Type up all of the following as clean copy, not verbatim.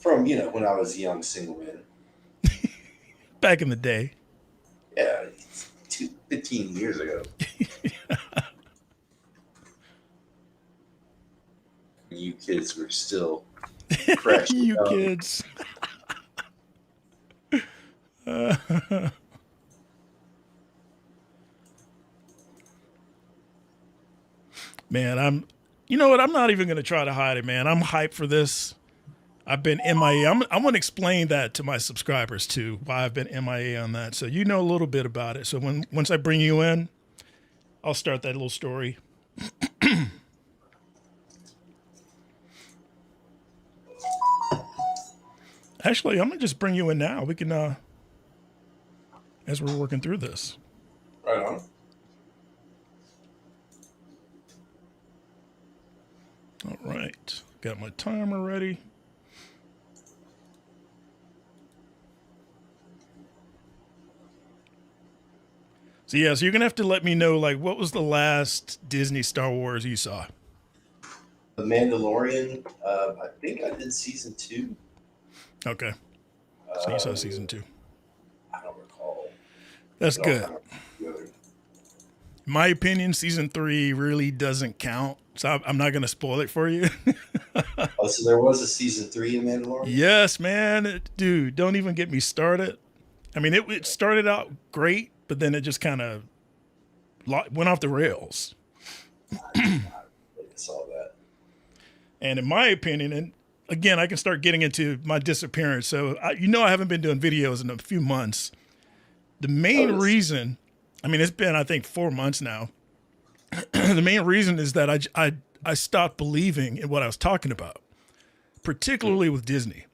from when I was a young single man. Back in the day. Yeah, 15 years ago. You kids were still fresh and You young. kids. Uh, man, you know what? I'm not even going to try to hide it, man. I'm hyped for this. I've been MIA. I'm going to explain that to my subscribers too, why I've been MIA on that. So you know a little bit about it. So once I bring you in, I'll start that little story. Actually, I'm going to just bring you in now. We can, as we're working through this. Right on. All right. Got my timer ready. So yeah, so you're gonna have to let me know, like, what was the last Disney Star Wars you saw? The Mandalorian. I think I did season two. Okay, so you saw Uh, season two. I don't recall. That's It all good. kind of together. In my opinion, season three really doesn't count, so I'm not gonna spoil it for you. Oh, so there was a season three in Mandalorian. Yes, man, dude, don't even get me started. I mean, it started out great, but then it just kind of went off the rails. I did not really saw that. And in my opinion, and again, I can start getting into my disappearance. So I haven't been doing videos in a few months. The main Notice. reason, I mean, it's been I think 4 months now. The main reason is that I stopped believing in what I was talking about, particularly with Disney.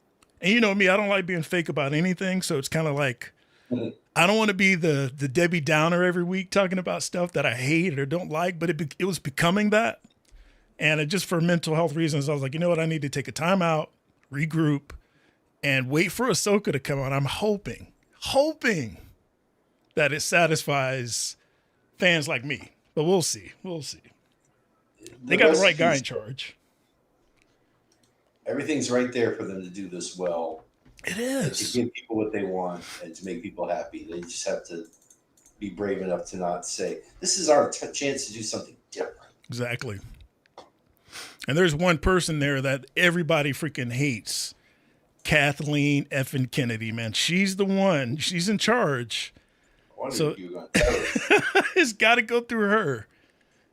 And you know me, I don't like being fake about anything. So it's kind of like Mhm. I don't want to be the Debbie Downer every week talking about stuff that I hate or don't like, but it was becoming that. And it just for mental health reasons, I was like, you know what? I need to take a time out, regroup, and wait for Ahsoka to come out. I'm hoping that it satisfies fans like me. But we'll see. We'll see. They The got the right guy in recipes, charge. everything's right there for them to do this well It and to is. give people what they want and to make people happy. They just have to be brave enough to not say, "This is our chance to do something different." Exactly. And there's one person there that everybody freaking hates. Kathleen effing Kennedy, man. She's the one. She's in charge. I wondered So if you were going to tell us. it's got to go through her.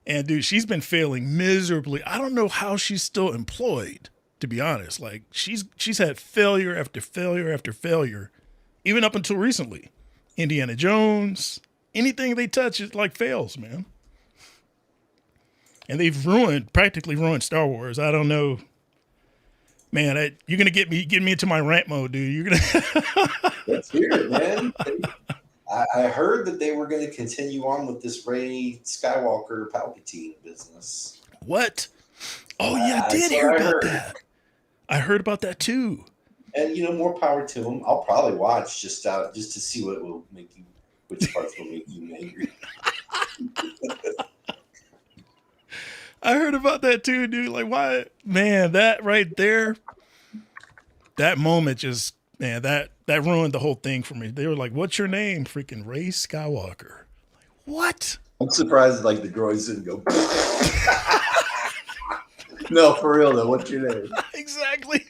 And dude, she's been failing miserably. I don't know how she's still employed, to be honest. Like she's had failure after failure after failure, even up until recently. Indiana Jones, anything they touch it like fails, man. And they've practically ruined Star Wars. I don't know, man. You're gonna get me into my rant mode, dude. You're gonna. Let's hear it, man. I heard that they were going to continue on with this Ray Skywalker Palpatine business. What? Oh yeah, I That's did what hear I about heard. that. I heard about that too. And more power to them. I'll probably watch just to see what will make you, which parts will make you angry. I heard about that too, dude. Like, why, man? That right there, that moment just, man, that ruined the whole thing for me. They were like, "What's your name?" Freaking Ray Skywalker. What? I'm surprised like the droids didn't go. No, for real though. What's your name? Exactly.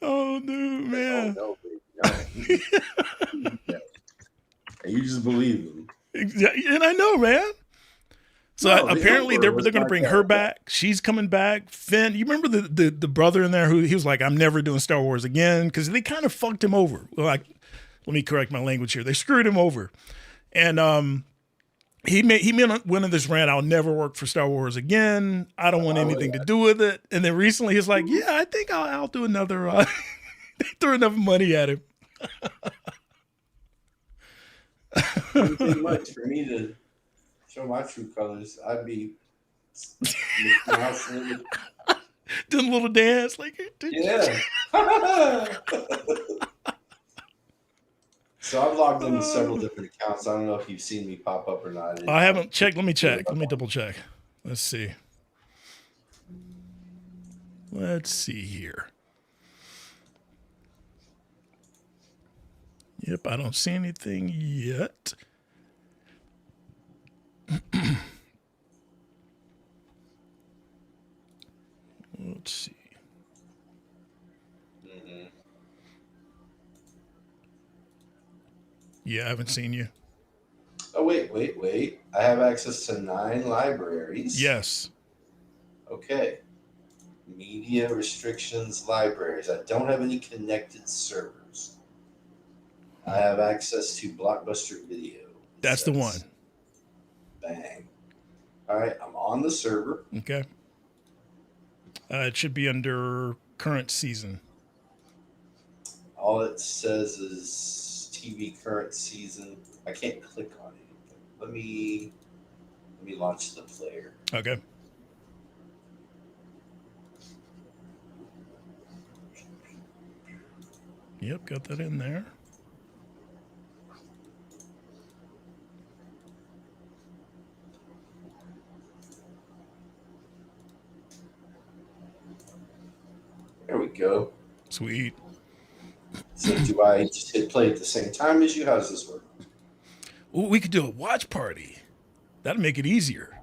Oh, dude, Oh man. no, baby, no. Yeah. And you just believe them. And I know, man. So No, the apparently Emperor they're was going to like bring that. her back. She's coming back. Finn, you remember the brother in there who he was like, "I'm never doing Star Wars again," because they kind of fucked him over. Like, let me correct my language here. They screwed him over, and went on this rant. I'll never work for Star Wars again. I don't want I would anything to do with it. And then recently he's like, "Yeah, I think I'll do another." They threw enough money at him. wouldn't take much for me to show my true colors. I'd be Mickey Mouse. Doing a little dance, like, Yeah. So I've logged into several different accounts. I don't know if you've seen me pop up or not. I I'm haven't checked. Let me good check. enough Let me on. double check. Let's see. Let's see here. Yep, I don't see anything yet. Let's see. Mm-hmm. Yeah, I haven't seen you. Oh, wait. I have access to 9 libraries. Yes. Okay. Media restrictions libraries. I don't have any connected servers. I have access to Blockbuster Video, it That's the one. says. Bang. All right, I'm on the server. Okay. It should be under current season. All it says is TV current season. I can't click on anything. Let me launch the player. Okay. Yep, got that in there. There we go. Sweet. So do I just hit play at the same time as you? How does this work? Ooh, we could do a watch party. That'd make it easier.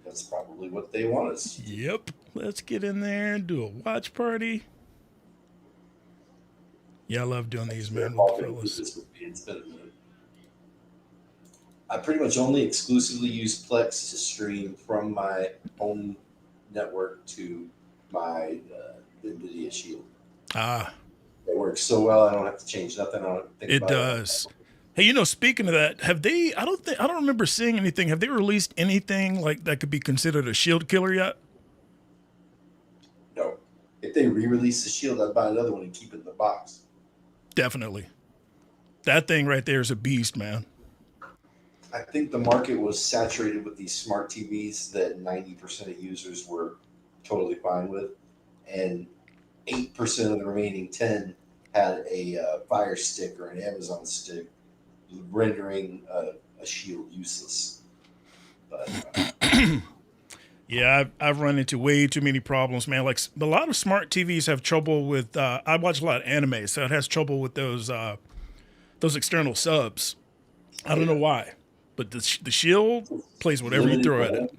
That's probably what they want us to do. Yep. Let's get in there and do a watch party. Yeah, I love doing these, man, with the fellas. It's been a minute. I pretty much only exclusively use Plex to stream from my home network to my NVIDIA Shield. Ah, It works so well. I don't have to change nothing. I don't think it about does. Hey, speaking of that, have they? I don't remember seeing anything. Have they released anything like that could be considered a shield killer yet? No. If they re-release the Shield, I'd buy another one and keep it in the box. Definitely. That thing right there is a beast, man. I think the market was saturated with these smart TVs that 90% of users were totally fine with, and 8% of the remaining 10 had a Fire Stick or an Amazon stick, rendering a Shield useless. But Yeah, I've run into way too many problems, man. Like a lot of smart TVs have trouble with. I watch a lot of anime, so it has trouble with those external subs. I don't know why, but the Shield plays whatever you limited throw at RAM, it.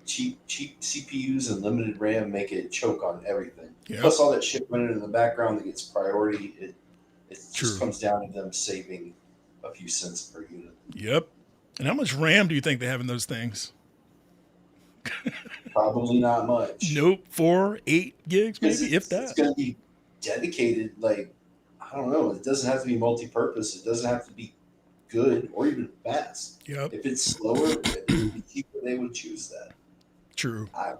cheap CPUs and limited RAM make it choke on everything. Yep. Plus, all that shit running in the background that gets priority, it just True. comes down to them saving a few cents per unit. Yep. And how much RAM do you think they have in those things? Probably not much. Nope, 4, 8 gigs, maybe, if It's that. going to be dedicated, like, I don't know. It doesn't have to be multi-purpose. It doesn't have to be good or even fast. Yep. If it's slower, it would be cheaper. They would choose that. True. I,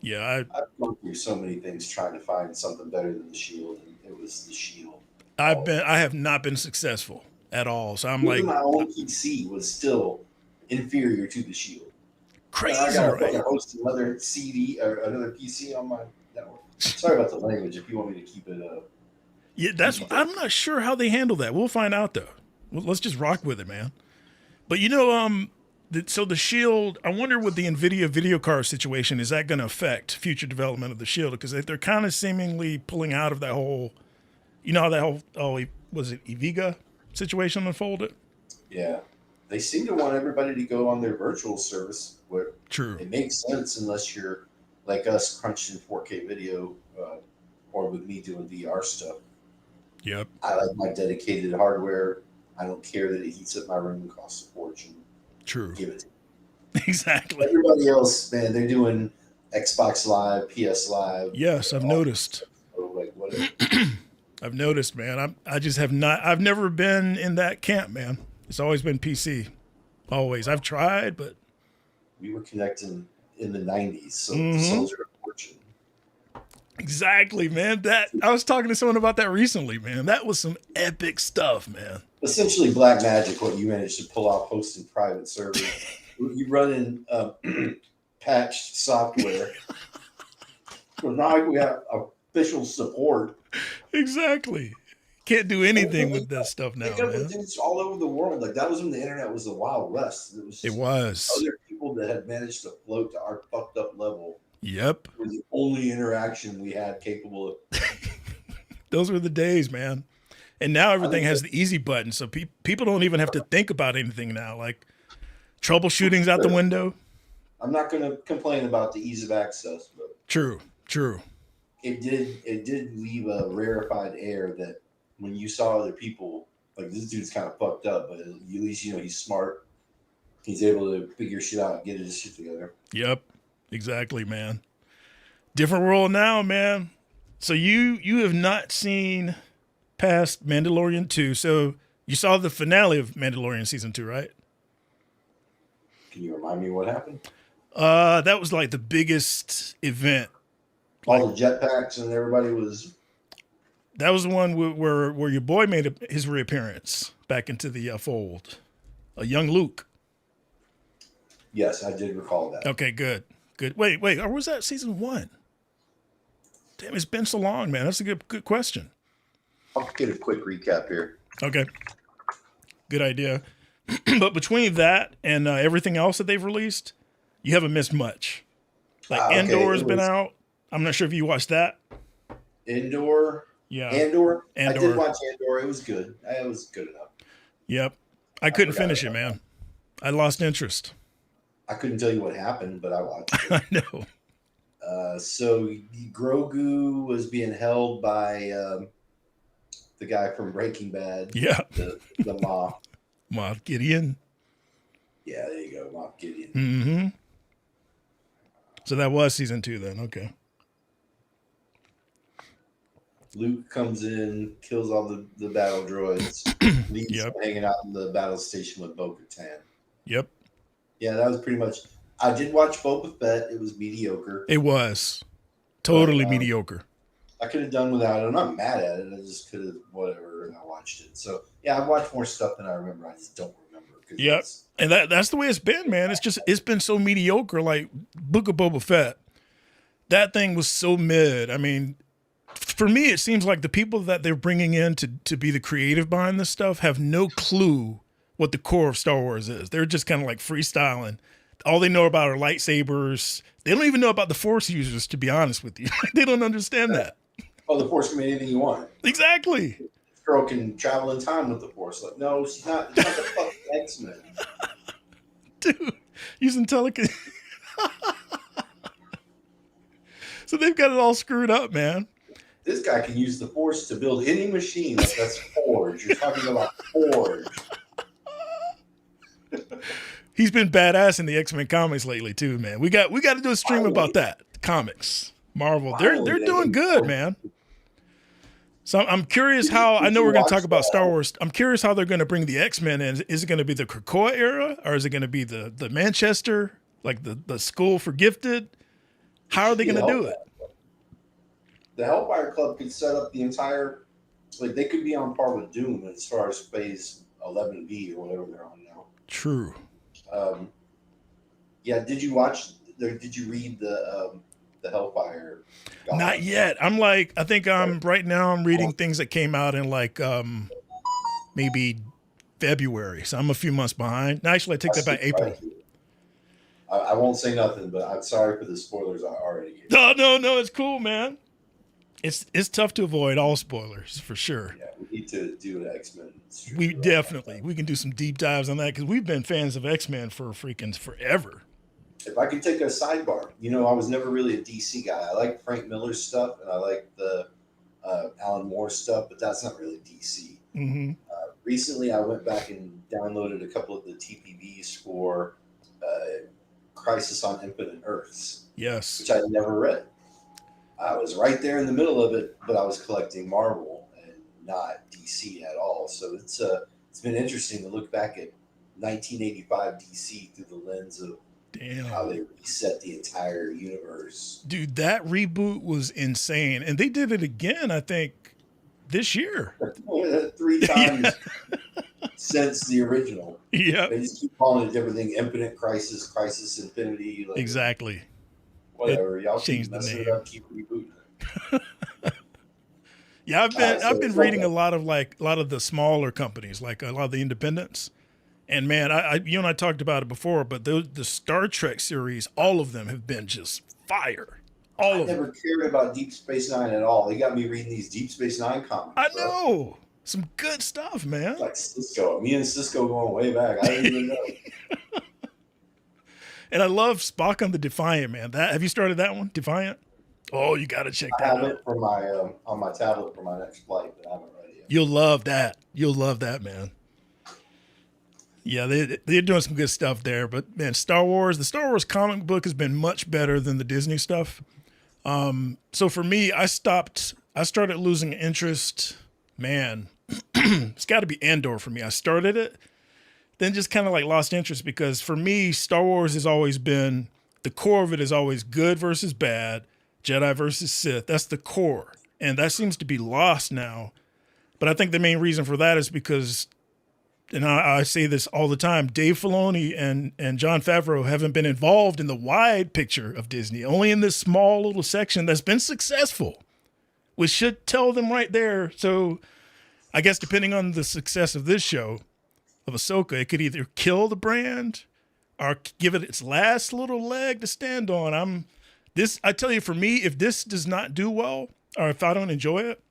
Yeah, I've gone through so many things trying to find something better than the Shield, and it was the Shield. I have not been successful at all. So I'm Even like my own PC was still inferior to the Shield. And I crazy, got to right? host another CD or another PC on my network. Sorry about the language. If you want me to keep it Yeah, that's. I'm not sure how they handle that. We'll find out though. Well, let's just rock with it, man. But so the Shield. I wonder with the Nvidia video card situation, is that going to affect future development of the Shield? Because they're kind of seemingly pulling out of that whole. You know how that whole was it Eviga situation unfolded? Yeah, they seem to want everybody to go on their virtual service, where True. it makes sense unless you're like us crunched in 4K video, or with me doing VR stuff. Yep. I like my dedicated hardware. I don't care that it heats up my room and costs a fortune. True. Give it to me. Exactly. Everybody else, man, they're doing Xbox Live, PS Live. Yes, I've noticed. So, like, whatever. I've noticed, man. I just have not. I've never been in that camp, man. It's always been PC. Always. I've tried, but We were connecting in the 90s, so the Mhm. souls are a fortune. exactly, man. That I was talking to someone about that recently, man. That was some epic stuff, man. Essentially, black magic, what you managed to pull off hosting private servers. You run in patched software. So now we have official support. Exactly. Can't do anything with that stuff now, Pick up with man. dudes all over the world. Like, that was when the internet was the Wild West. It was It just was. other people that had managed to float to our fucked up level Yep. were the only interaction we had capable of. Those were the days, man. And now everything has that- the easy button, so people don't even have to think about anything now. Like troubleshooting's out the window. I'm not going to complain about the ease of access, but True, true. it did leave a rarefied air that when you saw other people, like this dude's kind of fucked up, but at least you know he's smart. He's able to figure shit out and get his shit together. Yep, exactly, man. Different world now, man. So you have not seen past Mandalorian 2. So you saw the finale of Mandalorian season 2, right? Can you remind me what happened? That was like the biggest event. All the jetpacks and everybody was. That was the one where your boy made his reappearance back into the fold. A young Luke. Yes, I did recall that. Okay, good. Wait, or was that season 1? Damn, it's been so long, man. That's a good question. I'll get a quick recap here. Okay. Good idea. But between that and everything else that they've released, you haven't missed much. Like okay. Andor's been out. I'm not sure if you watched that. Andor. Yeah. Andor. I did watch Andor. It was good. It was good enough. Yep. I couldn't finish it, man. I lost interest. I couldn't tell you what happened, but I watched it. I know. So Grogu was being held by the guy from Breaking Bad. Yeah. The Moff. Moff Gideon. Yeah, there you go, Moff Gideon. Mm-hmm. So that was season 2 then. Okay. Luke comes in, kills all the battle droids, leaves hanging out in the battle station with Bo-Katan. Yep. Yeah, that was pretty much. I did watch Boba Fett. It was mediocre. It was totally mediocre. I could have done without it. I'm not mad at it. I just could have whatever, and I watched it. So yeah, I watched more stuff than I remember. I just don't remember. Yep. And that's the way it's been, man. It's been so mediocre. Like Book of Boba Fett, that thing was so mid. I mean, for me, it seems like the people that they're bringing in to be the creative behind this stuff have no clue what the core of Star Wars is. They're just kind of like freestyling. All they know about are lightsabers. They don't even know about the Force users, to be honest with you. They don't understand that. Oh, the Force can be anything you want. Exactly. This girl can travel in time with the Force. Like, no, she's not. It's not the fucking X-Men. Dude, using telekinesis. So they've got it all screwed up, man. This guy can use the Force to build any machine that's Forge. You're talking about Forge. He's been badass in the X-Men comics lately too, man. We got to do a stream about that. Comics, Marvel, they're doing good, man. So I'm curious how. I know we're going to talk about Star Wars. I'm curious how they're going to bring the X-Men in. Is it going to be the Krakoa era, or is it going to be the Manchester, like the school for gifted? How are they going to do it? The Hellfire Club could set up the entire. Like they could be on par with Doom as far as Phase 11B or whatever they're on now. True. Yeah. Did you watch? Did you read the Hellfire? Not yet. I think I'm right now. I'm reading things that came out in like maybe February, so I'm a few months behind. No, actually, I take that back. April. I won't say nothing, but I'm sorry for the spoilers I already gave. No, it's cool, man. It's tough to avoid all spoilers for sure. Yeah, we need to do an X-Men. We can do some deep dives on that because we've been fans of X-Men for freaking forever. If I could take a sidebar, I was never really a DC guy. I like Frank Miller's stuff and I like the Alan Moore stuff, but that's not really DC. Mm-hmm. Recently, I went back and downloaded a couple of the TPBs for Crisis on Infinite Earths. Yes. Which I never read. I was right there in the middle of it, but I was collecting Marvel and not DC at all. So it's been interesting to look back at 1985 DC through the lens of how they reset the entire universe. Dude, that reboot was insane. And they did it again, I think, this year. 3 times since the original. Yeah. They just keep calling it different thing. Infinite Crisis, Crisis Infinity. Like, exactly. Whatever. Y'all changed keep messing the it name. up, keep rebooting it. Yeah, I've been reading a lot of the smaller companies, like a lot of the independents. And man, you and I talked about it before, but the Star Trek series, all of them have been just fire. All I of them. never cared about Deep Space Nine at all. They got me reading these Deep Space Nine comics, I bro. know. Some good stuff, man. Like Cisco. Me and Cisco going way back. I didn't even know. And I love Spock on the Defiant, man. That have you started that one? Defiant? Oh, you got to check I that have out. it for my on my tablet for my next flight, but I haven't read it yet. You'll love that. You'll love that, man. Yeah, they're doing some good stuff there. But man, the Star Wars comic book has been much better than the Disney stuff. So for me, I started losing interest. Man, it's got to be Andor for me. I started it, then just kind of like lost interest because for me, Star Wars has always been the core of it is always good versus bad, Jedi versus Sith. That's the core. And that seems to be lost now. But I think the main reason for that is because, and I say this all the time, Dave Filoni and Jon Favreau haven't been involved in the wide picture of Disney, only in this small little section that's been successful, which should tell them right there. So I guess depending on the success of this show, of Ahsoka, it could either kill the brand or give it its last little leg to stand on. I tell you, for me, if this does not do well, or if I don't enjoy it,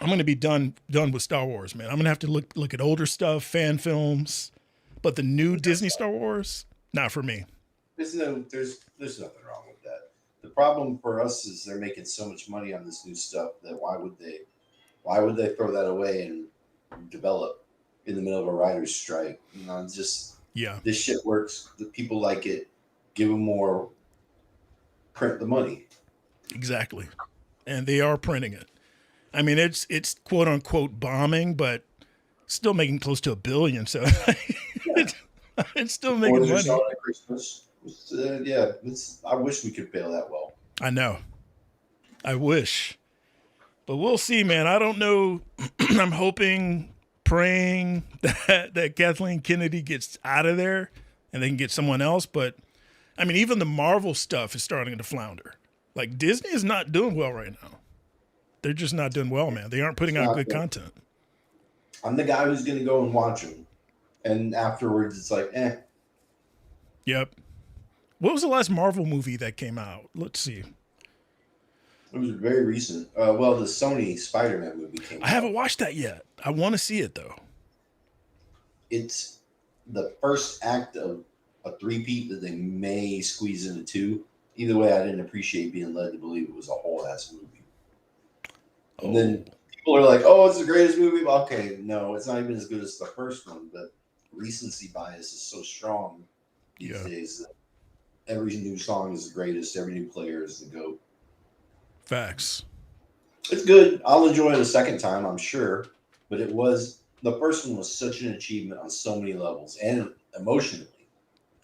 I'm going to be done with Star Wars, man. I'm going to have to look at older stuff, fan films, but the new Disney Star Wars, not for me. There's nothing wrong with that. The problem for us is they're making so much money on this new stuff that why would they throw that away and develop in the middle of a writer's strike? You know, it's just Yeah, this shit works. The people like it. Give them more. Print the money. exactly. And they are printing it. I mean, it's quote unquote bombing, but still making close to $1 billion. So Yeah. it's still making Boys are money. selling at Christmas. Yeah, I wish we could fail that well. I know. I wish. But we'll see, man. I don't know. I'm hoping, praying that Kathleen Kennedy gets out of there and they can get someone else. But I mean, even the Marvel stuff is starting to flounder. Like Disney is not doing well right now. They're just not doing well, man. They aren't putting out good content. I'm the guy who's going to go and watch them, and afterwards it's like, eh. Yep. What was the last Marvel movie that came out? Let's see. It was very recent. Well, the Sony Spider-Man movie came I out. haven't watched that yet. I want to see it though. It's the first act of a three-peat that they may squeeze into two. Either way, I didn't appreciate being led to believe it was a whole ass movie. And then people are like, "Oh, it's the greatest movie." Okay, no, it's not even as good as the first one. But recency bias is so strong these days that every new song is the greatest. Every new player is the GOAT. Facts. It's good. I'll enjoy it a second time, I'm sure. But the first one was such an achievement on so many levels and emotionally.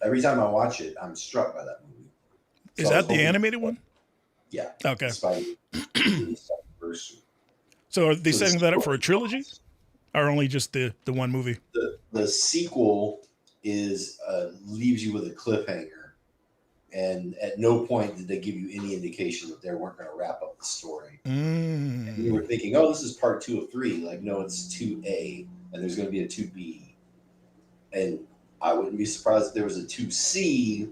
Every time I watch it, I'm struck by that movie. Is that the animated one? Yeah. Okay. First. So are they setting that up for a trilogy, or only just the one movie? The sequel is leaves you with a cliffhanger, and at no point did they give you any indication that they weren't going to wrap up the story. And you were thinking, "Oh, this is part 2 of 3." Like, no, it's 2A, and there's going to be a 2B, and I wouldn't be surprised if there was a 2C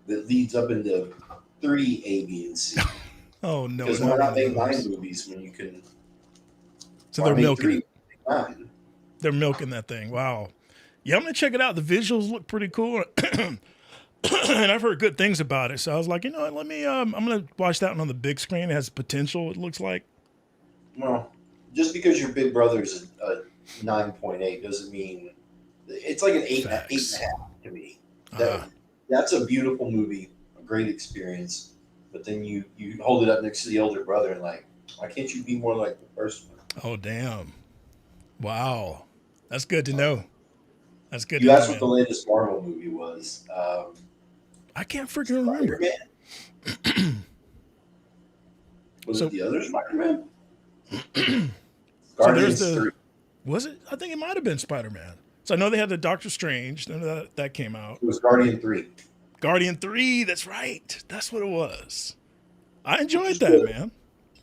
that leads up into 3A, B, and C. Oh no! Because why not make 9 movies when you can? So they're milking it. They're milking that thing. Wow. Yeah, I'm gonna check it out. The visuals look pretty cool, and I've heard good things about it. So I was like, you know, let me. I'm gonna watch that one on the big screen. It has potential. It looks like. Well, just because your big brother's a 9.8 doesn't mean it's like an 8.5 to me. That's a beautiful movie, a great experience. But then you hold it up next to the older brother and like, why can't you be more like the first one? Oh damn! Wow, that's good to know. That's good. You asked what the latest Marvel movie was. I can't freaking remember. Was it the other Spider-Man? Guardians 3. Was it? I think it might have been Spider-Man. So I know they had the Doctor Strange. Then that came out. It was Guardian 3. Guardian 3. That's right. That's what it was. I enjoyed that, man.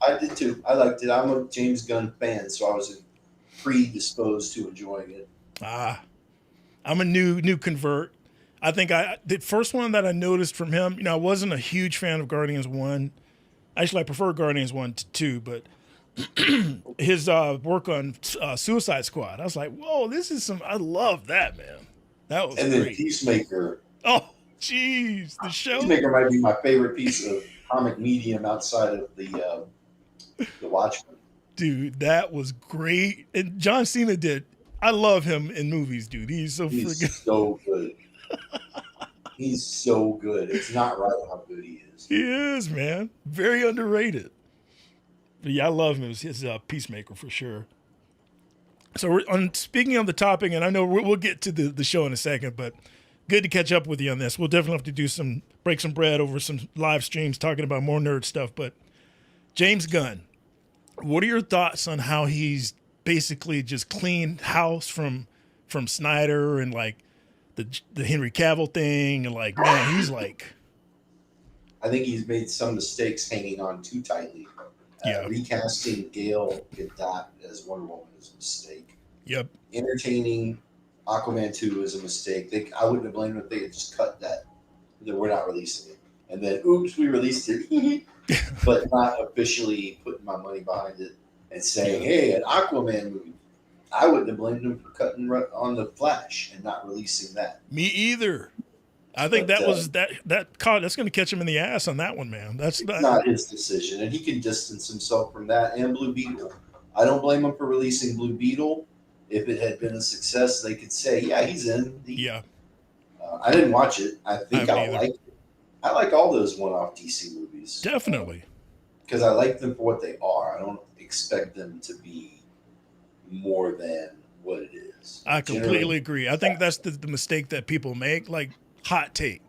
I did too. I liked it. I'm a James Gunn fan, so I was predisposed to enjoying it. I'm a new convert. I think the first one that I noticed from him, you know, I wasn't a huge fan of Guardians 1. Actually, I prefer Guardians 1 to 2, but his work on Suicide Squad, I was like, whoa, this is some. I love that, man. That was And then great. Peacemaker. Oh, jeez, the show, Peacemaker might be my favorite piece of comic medium outside of the Watchmen. dude, that was great. And John Cena did. I love him in movies, dude. He's so He's freaking. so good. He's so good. It's not right how good he is. He is, man. Very underrated. But yeah, I love him as his Peacemaker for sure. So on speaking on the topic, and I know we'll get to the show in a second, but good to catch up with you on this. We'll definitely have to do break some bread over some live streams talking about more nerd stuff. But James Gunn, what are your thoughts on how he's basically just cleaned house from Snyder and like the Henry Cavill thing, and like, man, he's like, I think he's made some mistakes hanging on too tightly. Yeah. Recasting Gail Gadot as Wonder Woman is a mistake. Yep. Entertaining Aquaman 2 is a mistake. I wouldn't have blamed them if they had just cut that we're not releasing it. And then, oops, we released it. But not officially putting my money behind it and saying, hey, an Aquaman movie. I wouldn't have blamed them for cutting on the Flash and not releasing that. Me either. I think that was that's going to catch him in the ass on that one, man. That's not his decision, and he can distance himself from that. And Blue Beetle, I don't blame him for releasing Blue Beetle. If it had been a success, they could say, "Yeah, he's in." I didn't watch it. I think I'll like it. I like all those one-off DC movies. Definitely, because I like them for what they are. I don't expect them to be more than what it is. I completely agree. I think that's the mistake that people make. Like, hot take,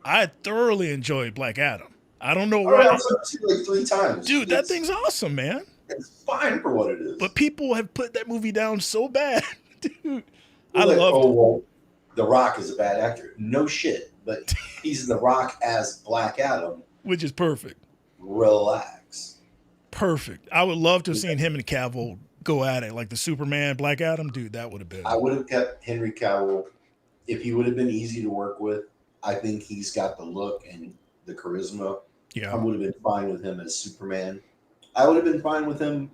I thoroughly enjoyed Black Adam. I don't know why. I've seen it like 3 times. Dude, that thing's awesome, man. It's fine for what it is. But people have put that movie down so bad. Dude, I love it. Well, The Rock is a bad actor. No shit. But he's The Rock as Black Adam. Which is perfect. Relax. Perfect. I would love to have seen him and Cavill go at it. Like the Superman, Black Adam. Dude, that would have been. I would have kept Henry Cavill. If he would have been easy to work with, I think he's got the look and the charisma. Yeah. I would have been fine with him as Superman. I would have been fine with him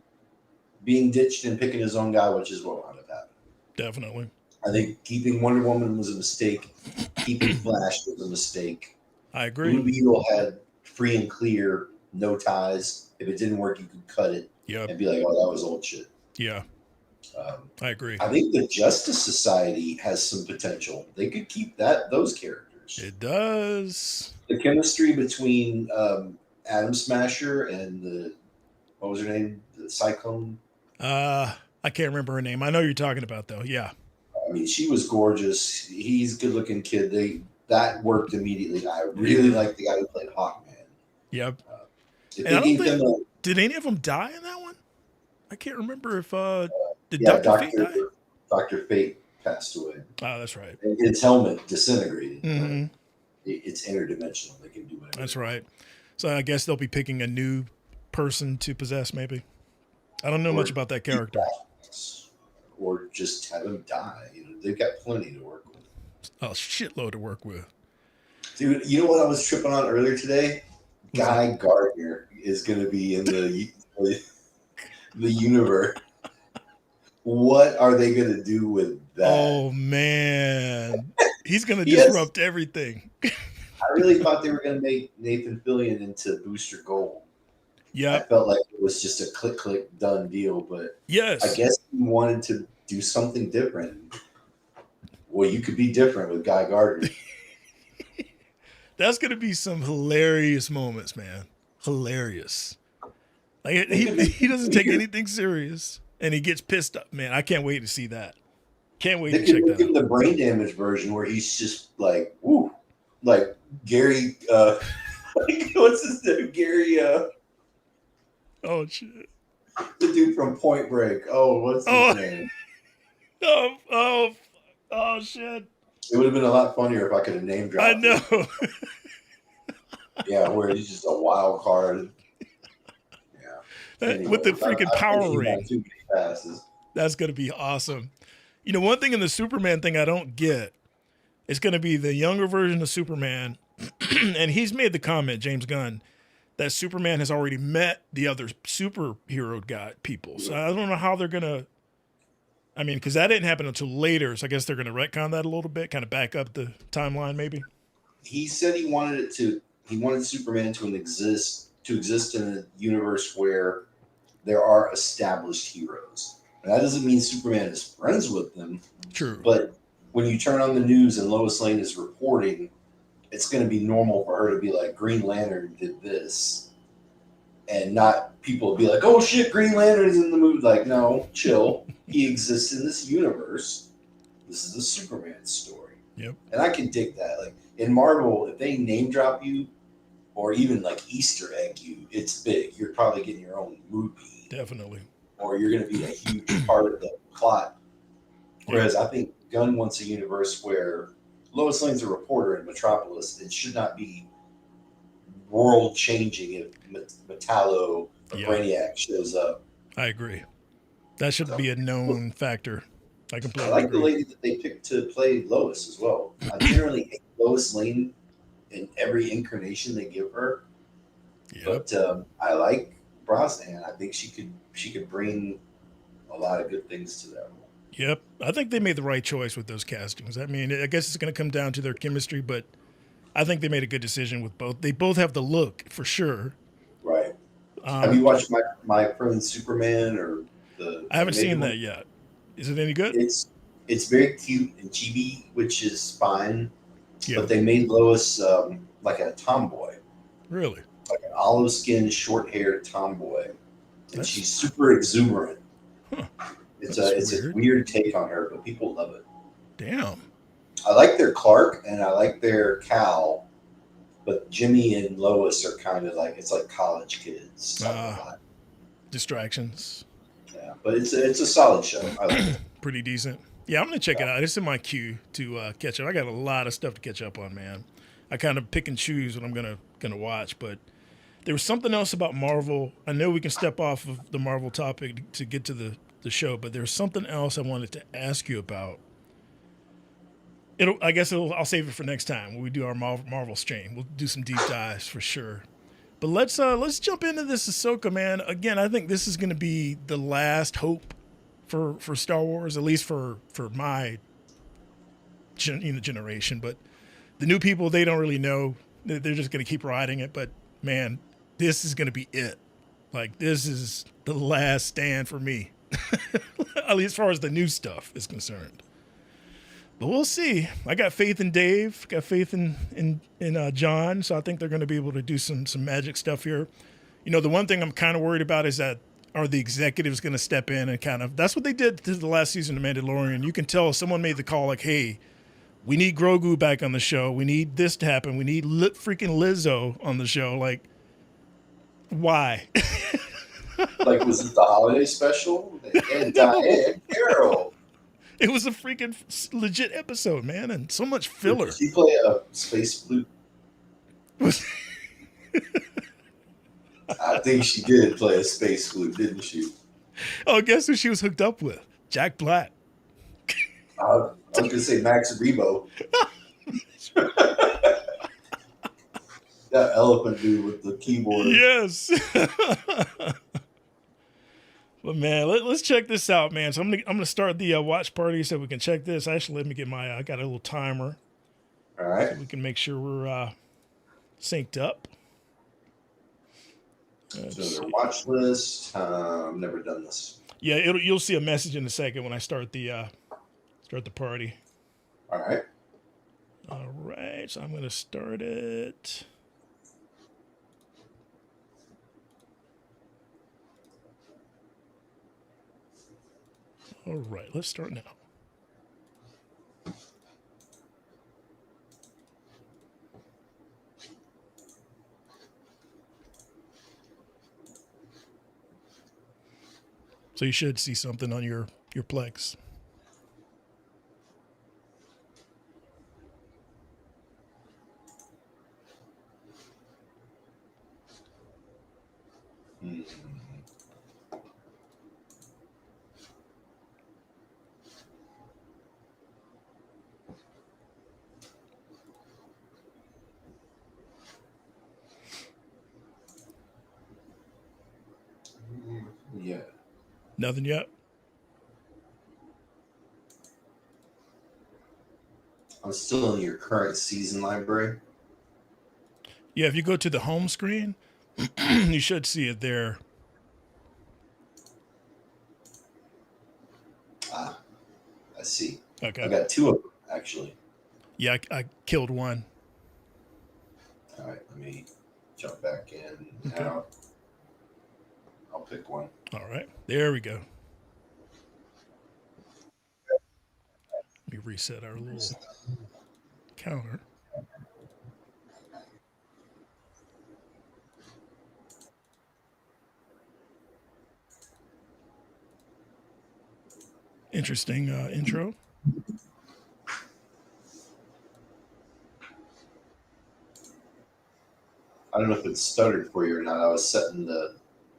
being ditched and picking his own guy, which is what wound up happening. Definitely. I think keeping Wonder Woman was a mistake. Keeping Flash was a mistake. I agree. Blue Beetle had free and clear, no ties. If it didn't work, you could cut it and be like, oh, that was old shit. Yeah. I agree. I think the Justice Society has some potential. They could keep those characters. It does. The chemistry between Atom Smasher and what was her name? The Cyclone? I can't remember her name. I know you're talking about, though. Yeah. I mean, she was gorgeous. He's a good-looking kid. That worked immediately. I really like the guy who played Hawkman. Yep. Did any of them die in that one? I can't remember if did Dr. Fate die? Dr. Fate passed away. Oh, that's right. And his helmet disintegrated. Mm-hmm. It's interdimensional. They can do whatever. That's right. So I guess they'll be picking a new person to possess, maybe. I don't know much about that character. Or just have him die. They've got plenty to work with. A shitload to work with. Dude, you know what I was tripping on earlier today? Guy Gardner is going to be in the universe. What are they going to do with that? Oh, man. He's going to disrupt everything. I really thought they were going to make Nathan Fillion into Booster Gold. Yeah. I felt like it was just a click, done deal. But yes, I guess he wanted to do something different. Well, you could be different with Guy Gardner. That's going to be some hilarious moments, man. Hilarious. Like he doesn't take anything serious, and he gets pissed up. Man, I can't wait to see that. Can't wait to check that out. Give the brain damage version where he's just like, woo, like Gary. What's his name? Gary. Oh shit. The dude from Point Break. Oh, what's his name? Oh shit. It would have been a lot funnier if I could have name dropped. I know. Yeah, where he's just a wild card. Yeah. Anyway, with the freaking power ring. That's going to be awesome. One thing in the Superman thing I don't get, it's going to be the younger version of Superman. And he's made the comment, James Gunn, that Superman has already met the other superhero guy people. So I don't know how they're gonna. I mean, because that didn't happen until later, so I guess they're gonna retcon that a little bit, kind of back up the timeline, maybe. He said he wanted it to. He wanted Superman to exist in a universe where there are established heroes. And that doesn't mean Superman is friends with them, True. but when you turn on the news and Lois Lane is reporting, it's going to be normal for her to be like, Green Lantern did this, and not people be like, oh shit, Green Lantern is in the movie. Like, no, chill. He exists in this universe. This is a Superman story. Yep. And I can dig that. Like in Marvel, if they name drop you or even like Easter egg you, it's big. You're probably getting your own movie. Definitely. Or you're going to be a huge part of the plot. Whereas I think Gunn wants a universe where Lois Lane's a reporter in Metropolis. It should not be world changing if Metallo or Brainiac shows up. I agree. That should be a known factor. I completely like agree. the lady that they picked to play Lois as well. I generally hate Lois Lane in every incarnation they give her. Yep. But I like Brosnan. I think she could bring a lot of good things to that role. Yep. I think they made the right choice with those castings. I mean, I guess it's going to come down to their chemistry, but I think they made a good decision with both. They both have the look for sure. Right. Have you watched my friend Superman or the? I haven't seen that yet. Is it any good? It's very cute and chibi, which is fine. Yeah. But they made Lois like a tomboy. Really? Like an olive skinned, short haired tomboy. And she's super exuberant. Huh. It's a weird take on her, but people love it. Damn. I like their Clark and I like their Cal, but Jimmy and Lois are kind of like it's like college kids. Distractions. Yeah, but it's a solid show. I like it. Pretty decent. Yeah, I'm gonna check it out. It's in my queue to catch up. I got a lot of stuff to catch up on, man. I kind of pick and choose what I'm gonna watch, but there was something else about Marvel. I know we can step off of the Marvel topic to get to the show, but there's something else I wanted to ask you about. I'll save it for next time when we do our Marvel stream. We'll do some deep dives for sure. But let's jump into this Ahsoka, man. Again, I think this is going to be the last hope for Star Wars, at least for my generation. But the new people, they don't really know. They're just going to keep riding it. But man, this is going to be it. Like, this is the last stand for me, at least as far as the new stuff is concerned. But we'll see. I got faith in Dave. Got faith in John. So I think they're going to be able to do some magic stuff here. You know, the one thing I'm kind of worried about is that are the executives going to step in and kind of, that's what they did to the last season of Mandalorian. You can tell someone made the call like, hey, we need Grogu back on the show. We need this to happen. We need freaking Lizzo on the show. Like, why? Like, was it the holiday special? And Diane Carroll. It was a freaking legit episode, man, and so much filler. Did she play a space flute? I think she did play a space flute, didn't she? Oh, guess who she was hooked up with? Jack Black. I was going to say Max Rebo. That elephant dude with the keyboard. Yes. But man, let's check this out, man. So I'm gonna start the watch party so we can check this. Actually, let me get my I got a little timer. All right. So we can make sure we're synced up. So their watch list. I've never done this. Yeah, you'll see a message in a second when I start the party. All right. All right. So I'm gonna start it. All right, let's start now. So you should see something on your Plex. Nothing yet. I'm still in your current season library. Yeah, if you go to the home screen, you should see it there. Ah, I see. Okay. I got two of them actually. Yeah, I killed one. All right, let me jump back in. Okay. I'll pick one. All right. There we go. Let me reset our little counter. Interesting intro. I don't know if it stuttered for you or not. I was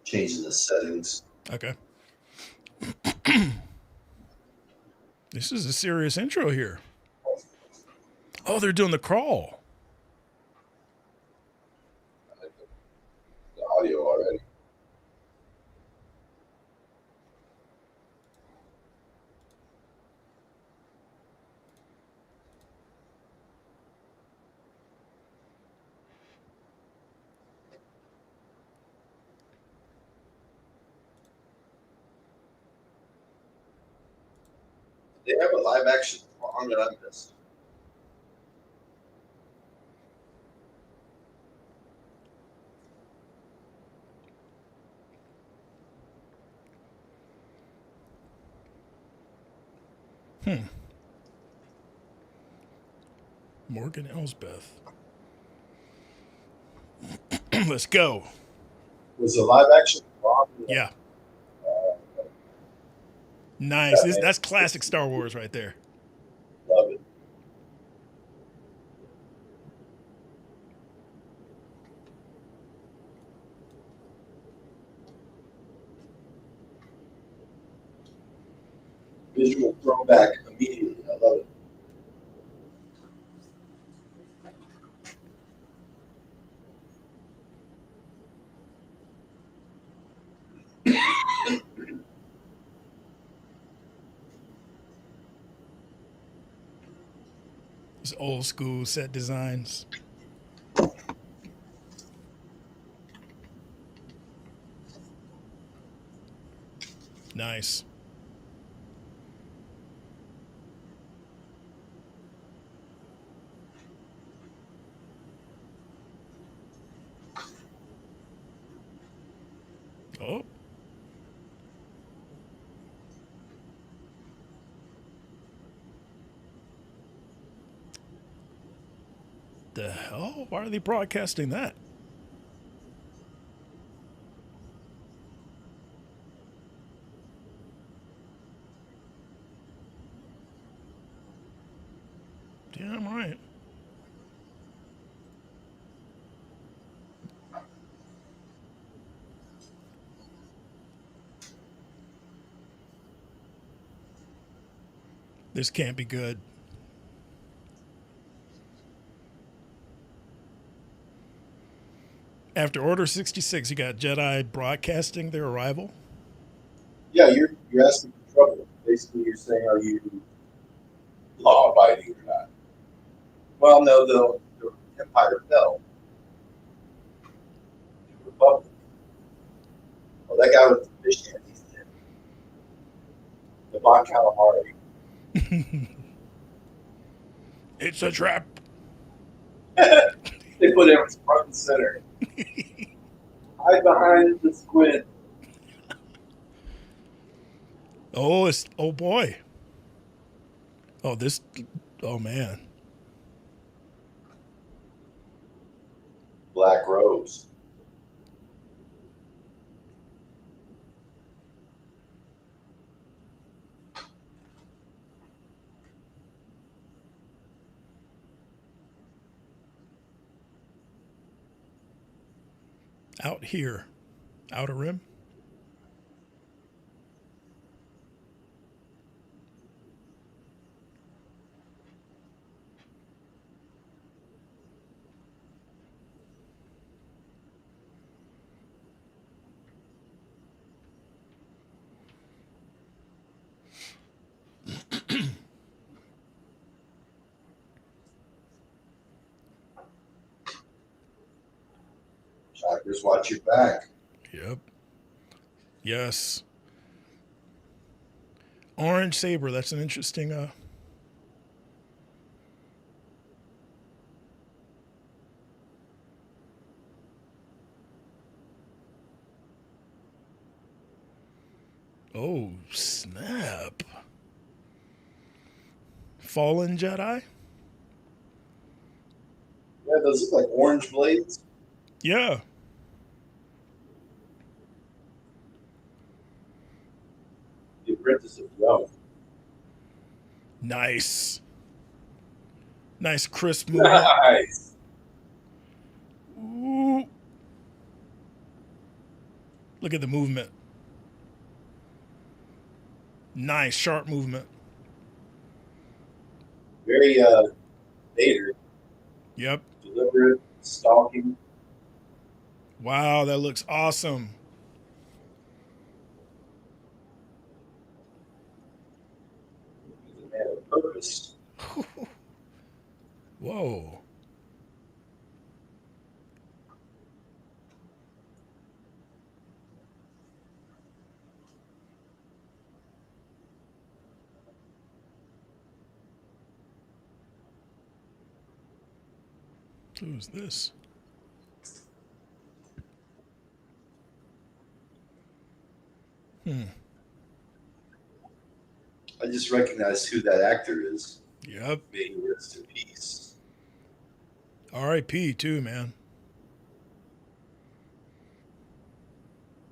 changing the settings. Okay. This is a serious intro here. Oh, they're doing the crawl. I like the audio already. They have a live action song that I missed. Morgan Elsbeth. Let's go. Was the live action song? Yeah. Uh, Nice. That's classic Star Wars right there. Love it. Visual throwback immediately. I love it. It's old school set designs. Nice. Oh. The hell? Why are they broadcasting that? Damn right. This can't be good. After Order 66, you got Jedi broadcasting their arrival. Yeah, you're asking for trouble. Basically, you're saying, are you law abiding or not? Well, no, the Empire fell. The Republic. Well, that guy with the fish hands, he's dead. The Bon Calamari. It's a trap. They put him front and center. Hide behind the squid. Oh boy. Oh this. Oh man. Black Rose. Out here. Outer Rim. Trackers, watch your back. Yep. Yes. Orange saber. That's an interesting. Oh snap! Fallen Jedi. Yeah, those look like orange blades. Yeah. The Apprentice of Young. Nice. Nice crisp movement. Nice. Ooh. Look at the movement. Nice sharp movement. Very Vader. Yep. Deliberate, stalking. Wow, that looks awesome. He's a man of purpose. Whoa. Who's this? Hmm. I just recognize who that actor is. Yep. May he rest in peace. R.I.P. too, man.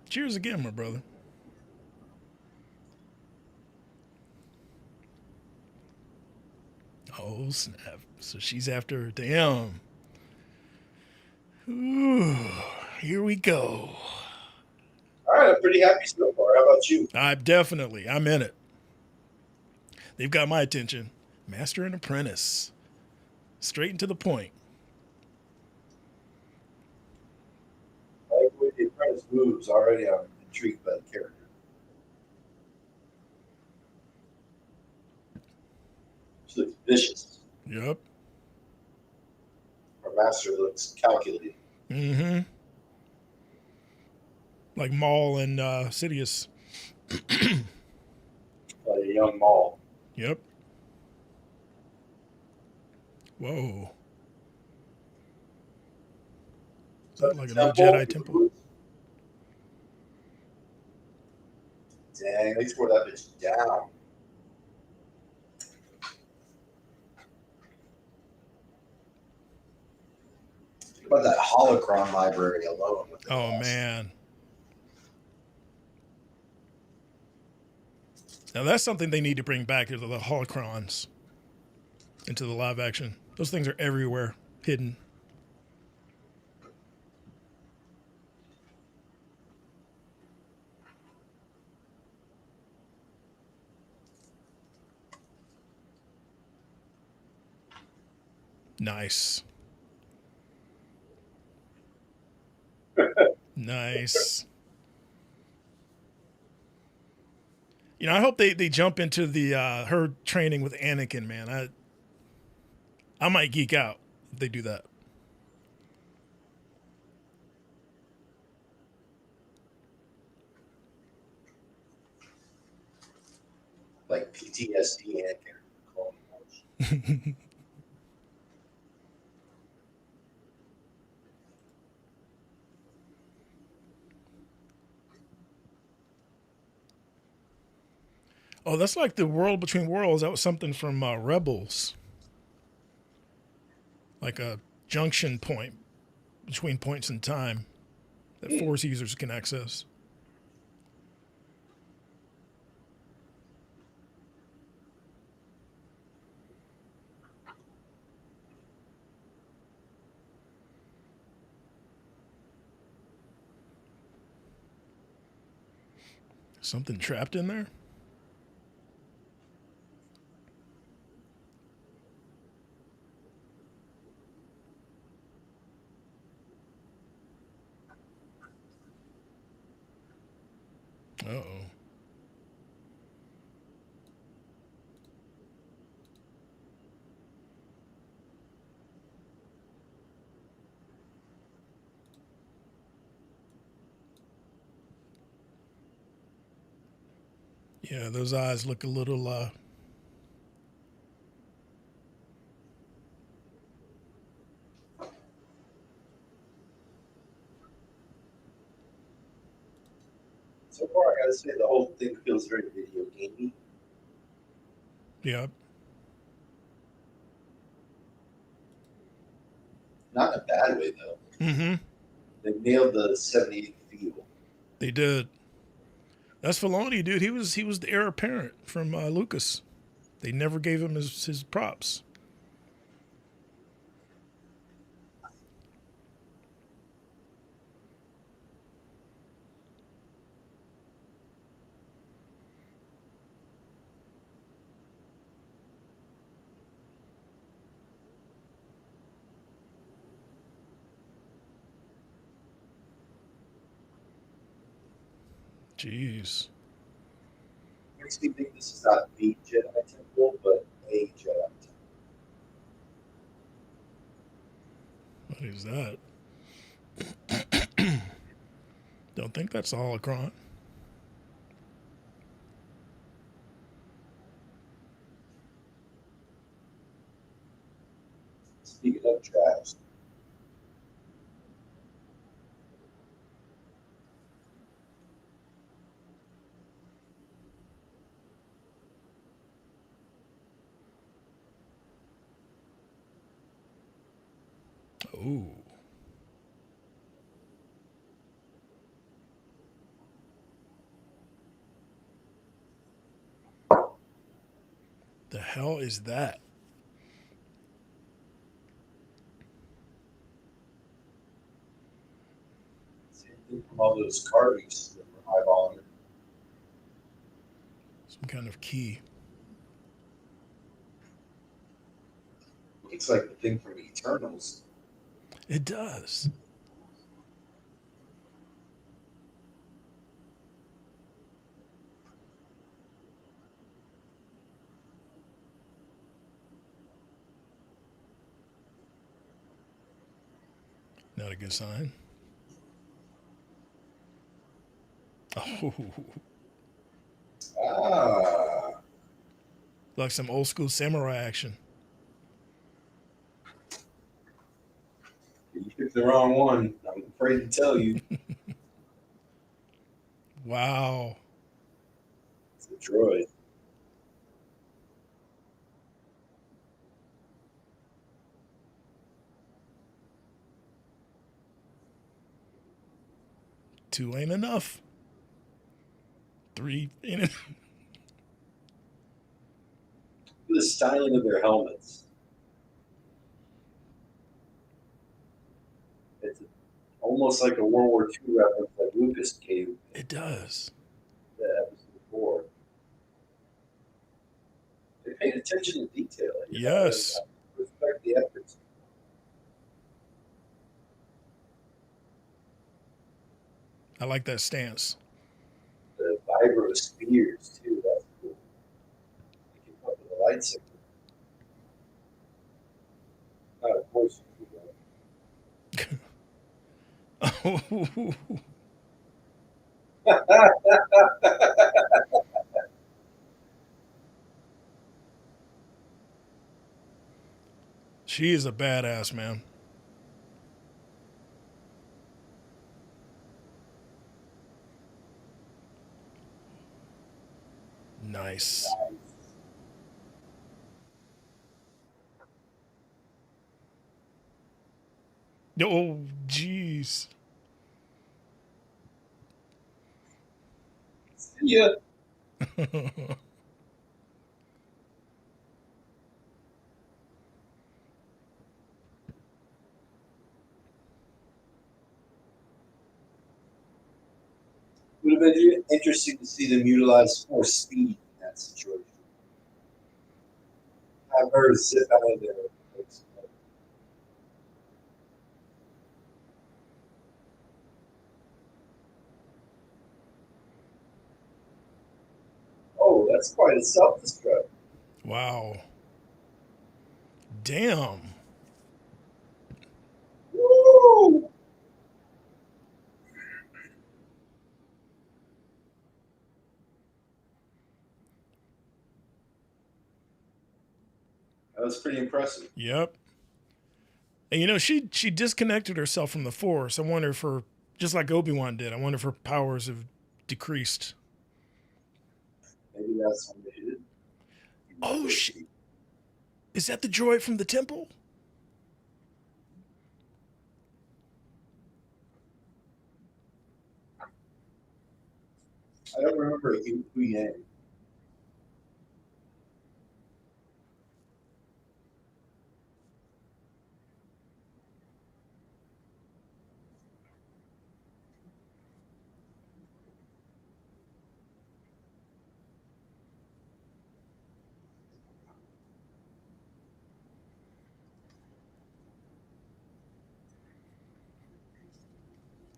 Cheers again, my brother. Oh snap! So she's after her. Damn. Ooh, here we go. All right, I'm pretty happy so far. How about you? I'm in it. They've got my attention. Master and apprentice. Straight and to the point. I like the way the Apprentice moves. Already, I'm intrigued by the character. She looks vicious. Yep. Our master looks calculated. Mm-hmm. Like Maul and Sidious. Like a young Maul. Yep. Whoa. Is that like a new Jedi temple? Dang, they tore that bitch down. Think about that holocron library alone. Oh man. Now that's something they need to bring back, is the holocrons into the live action. Those things are everywhere, hidden. Nice. Nice. You know, I hope they jump into the her training with Anakin, man. I might geek out if they do that. Like PTSD and Clone Wars. Oh, that's like the world between worlds. That was something from Rebels. Like a junction point between points in time that Force users can access. Something trapped in there? Uh-oh. Yeah, those eyes look a little. So far, I gotta say the whole thing feels very video gamey. Yeah. Not in a bad way though. Mm-hmm. They nailed the 78 feel. They did. That's Filoni, dude. He was the heir apparent from Lucas. They never gave him his props. Jeez. Makes me think this is not the Jedi Temple, but a Jedi Temple. What is that? Don't think that's a holocron. Speaking of trash, Oh. The hell is that? same thing from all those carvings that were eyeballing it. Some kind of key. Looks like the thing from Eternals. It does. Not a good sign. Oh, Ah, like some old school samurai action. you picked the wrong one. I'm afraid to tell you. Wow. It's a droid. Two ain't enough. Three ain't enough. The styling of their helmets. It's almost like a World War II reference that Lucas gave It does. the episode 4. They paid attention to detail. Yes. I respect the efforts. I like that stance. The vibro spears too. That's cool. You can put with a lightsaber. Of course you Oh, can. she is a badass, man. Nice. Oh, jeez. Yeah. Would have been interesting to see them utilize more speed in that situation. Have her zip out of there. Oh, that's quite a self destruct. Wow. Damn. Woo! That was pretty impressive. Yep. And she disconnected herself from the Force. I wonder if her, just like Obi-Wan did, I wonder if her powers have decreased. Maybe that's what they did. Oh shit! Is that the droid from the temple? I don't remember who he named.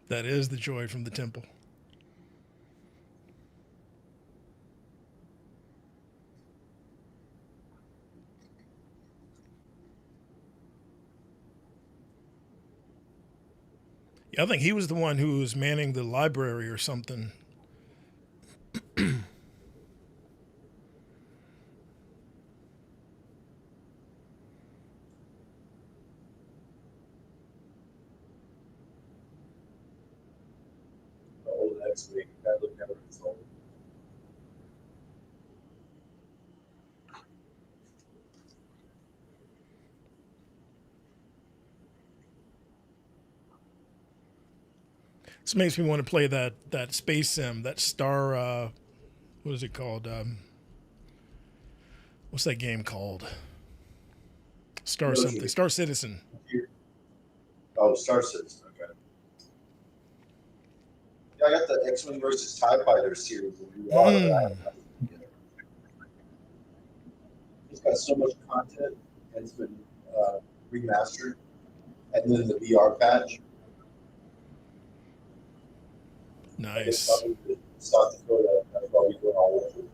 That is the droid from the temple. Yeah, I think he was the one who was manning the library or something. The old X-wing. That looked never old. This makes me want to play that space sim, that Star. What is it called? What's that game called? Star something. Star Citizen. Oh, Star Citizen. Okay. Yeah, I got the X-wing versus TIE Fighter series. It's got so much content, and it's been remastered, and then the VR patch. Nice. South Dakota. That's probably going all over.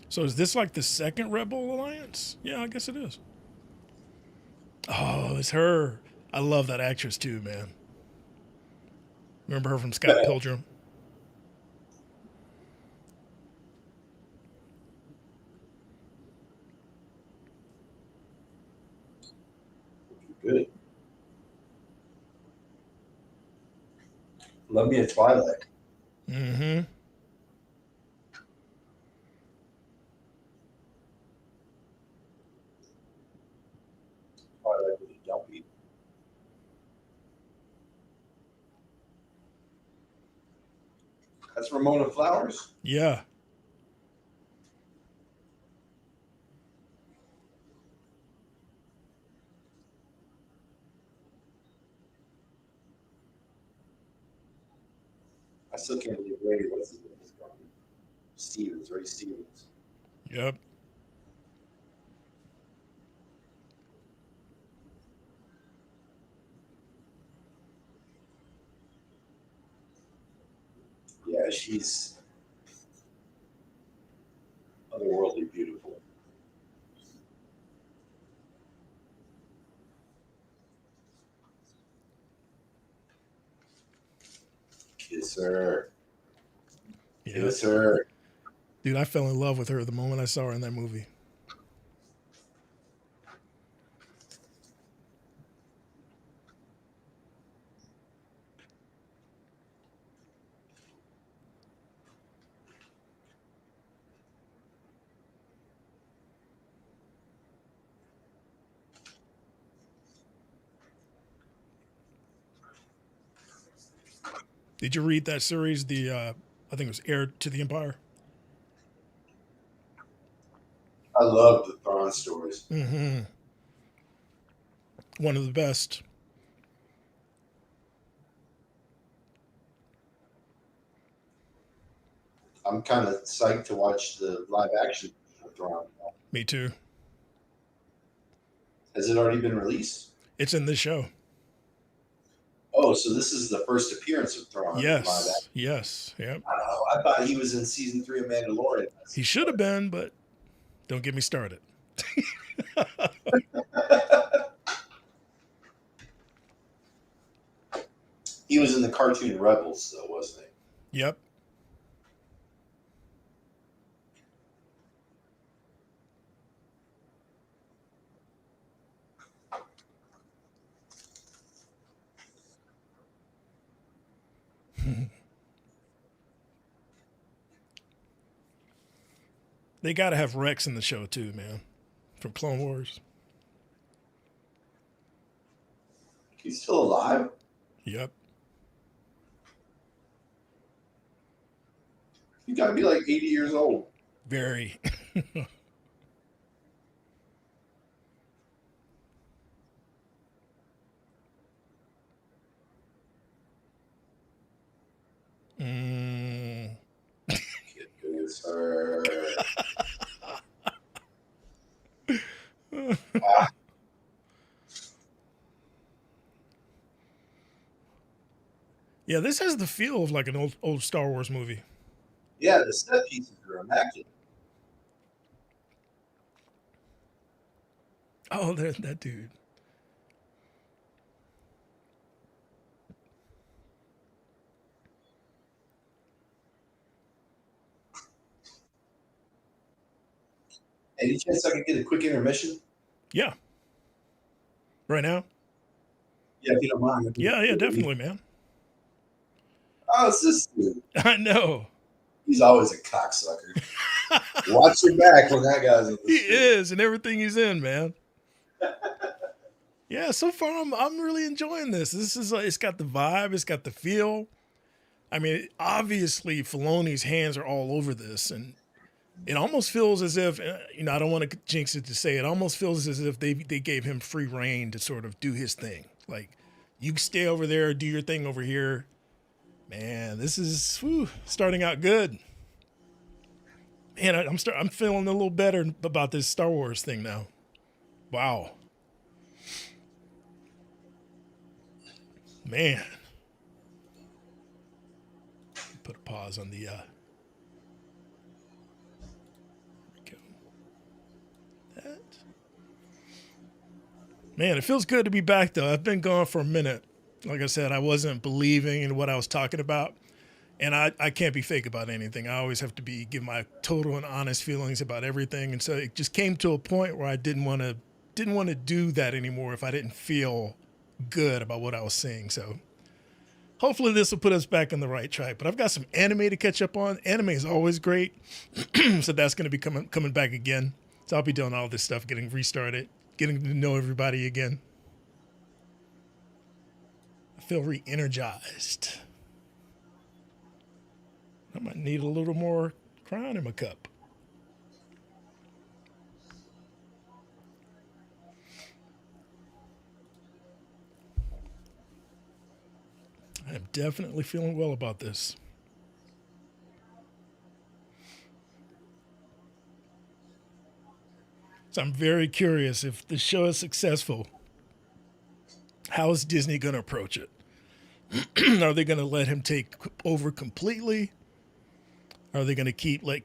So is this like the second Rebel Alliance? Yeah, I guess it is. Oh, it's her. I love that actress too, man. Remember her from Scott Pilgrim? Good. Love me a Twilight. Mm-hmm. Twilight was a dumpy. That's Ramona Flowers. Yeah. I still can't believe Ray was gone. Stevens, Ray Stevens. Yep. Yeah, she's otherworldly beautiful. Kiss her. Yeah. Kiss her. Dude, I fell in love with her the moment I saw her in that movie. Did you read that series? I think it was Heir to the Empire. I love the Thrawn stories. Mm-hmm. One of the best. I'm kind of psyched to watch the live action of Thrawn. Me too. Has it already been released? It's in this show. Oh, so this is the first appearance of Thrawn in live Yes. action. Yes. Yep. I thought he was in season 3 of Mandalorian. He should have been, but don't get me started. He was in the cartoon Rebels, though, wasn't Yep. They got to have Rex in the show too, man, from Clone Wars. he? He's still alive. Yep. He got to be like 80 years old. Very. mm. Yes, sir. Ah, Yeah, this has the feel of like an old Star Wars movie. yeah, the set pieces are immaculate. Oh, there's that dude. Any chance I can get a quick intermission? Yeah. Right now? Yeah, if you don't mind. Yeah, definitely, man. Oh, it's this dude. I know. He's always a cocksucker. Watch your back when that guy's in the He screen. is, and everything he's in, man. Yeah, so far I'm really enjoying this. This is it's got the vibe, it's got the feel. I mean, obviously Filoni's hands are all over this, and it almost feels as if I don't want to jinx it to say it almost feels as if they gave him free reign to sort of do his thing. Like, you stay over there, do your thing over here. Man, this is starting out good. Man, I'm feeling a little better about this Star Wars thing now. Wow, man. Put a pause on the. That. Man, it feels good to be back though. I've been gone for a minute. Like I said, I wasn't believing in what I was talking about. And I can't be fake about anything. I always have to give my total and honest feelings about everything. And so it just came to a point where I didn't want to do that anymore if I didn't feel good about what I was seeing. So hopefully this will put us back on the right track. But I've got some anime to catch up on. Anime is always great. So that's going to be coming back again. So I'll be doing all this stuff, getting restarted, getting to know everybody again. I feel re-energized. I might need a little more Crown in my cup. I am definitely feeling well about this. So I'm very curious if the show is successful. How is Disney going to approach it? Are they going to let him take over completely? Are they going to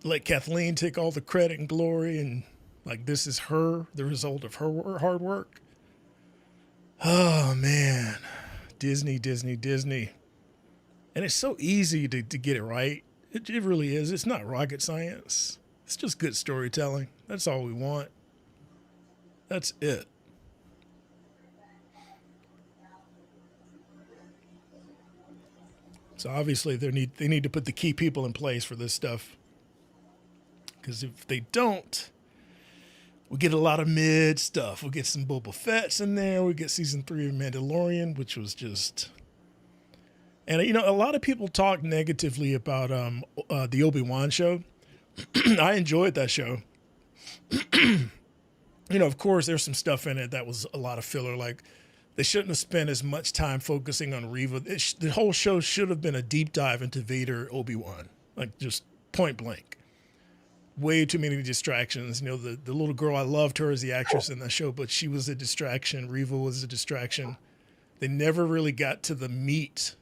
let Kathleen take all the credit and glory and like this is the result of her hard work? Oh man, Disney. And it's so easy to get it right. It really is. It's not rocket science. It's just good storytelling. That's all we want. That's it. So obviously they need to put the key people in place for this stuff. Because if they don't, we get a lot of mid stuff. We get some Boba Fett's in there. We get season 3 of Mandalorian, which was just. And a lot of people talk negatively about the Obi-Wan show. I enjoyed that show. Of course, there's some stuff in it that was a lot of filler. Like, they shouldn't have spent as much time focusing on Reva. The whole show should have been a deep dive into Vader, Obi-Wan, like just point blank. Way too many distractions. The little girl, I loved her as the actress in that show, but she was a distraction. Reva was a distraction. They never really got to the meat,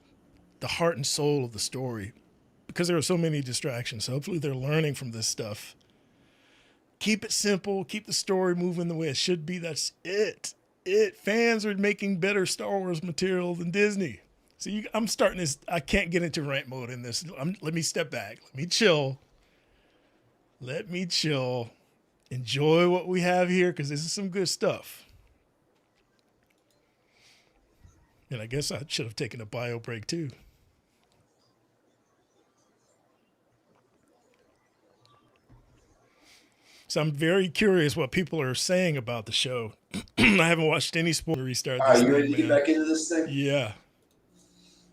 the heart and soul of the story because there were so many distractions. So hopefully they're learning from this stuff. Keep it simple. Keep the story moving the way it should be. That's it. Fans are making better Star Wars material than Disney. See, I'm starting this. I can't get into rant mode in this. Let me step back. Let me chill. Let me chill. Enjoy what we have here because this is some good stuff. And I guess I should have taken a bio break too. So I'm very curious what people are saying about the show. I haven't watched any sport. Restart All this right, you thing, ready to get man. back into this thing? Yeah,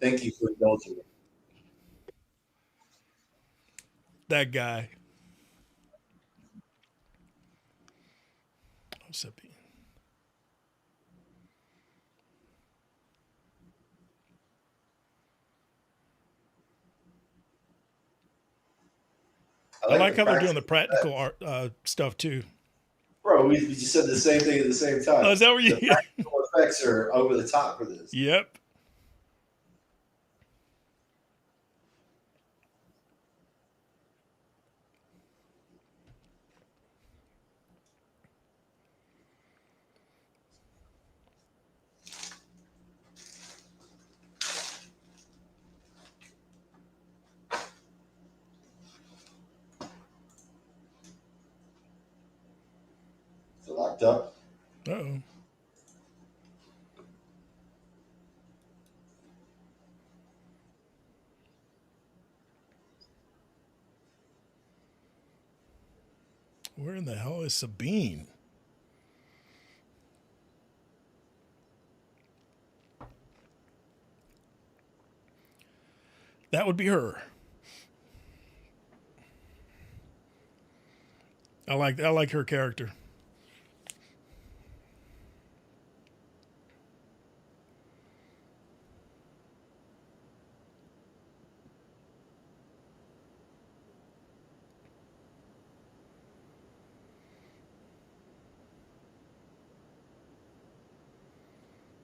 Thank you for indulging me. that guy. What's up? I I like like the how they're doing practical the practical effects. art stuff too. Bro, we just said the same thing at the same Oh, time. is that where The you? practical effects are over the top for this. Yep. Is it locked up? Oh, where in the hell is Sabine? That would be her. I like her character.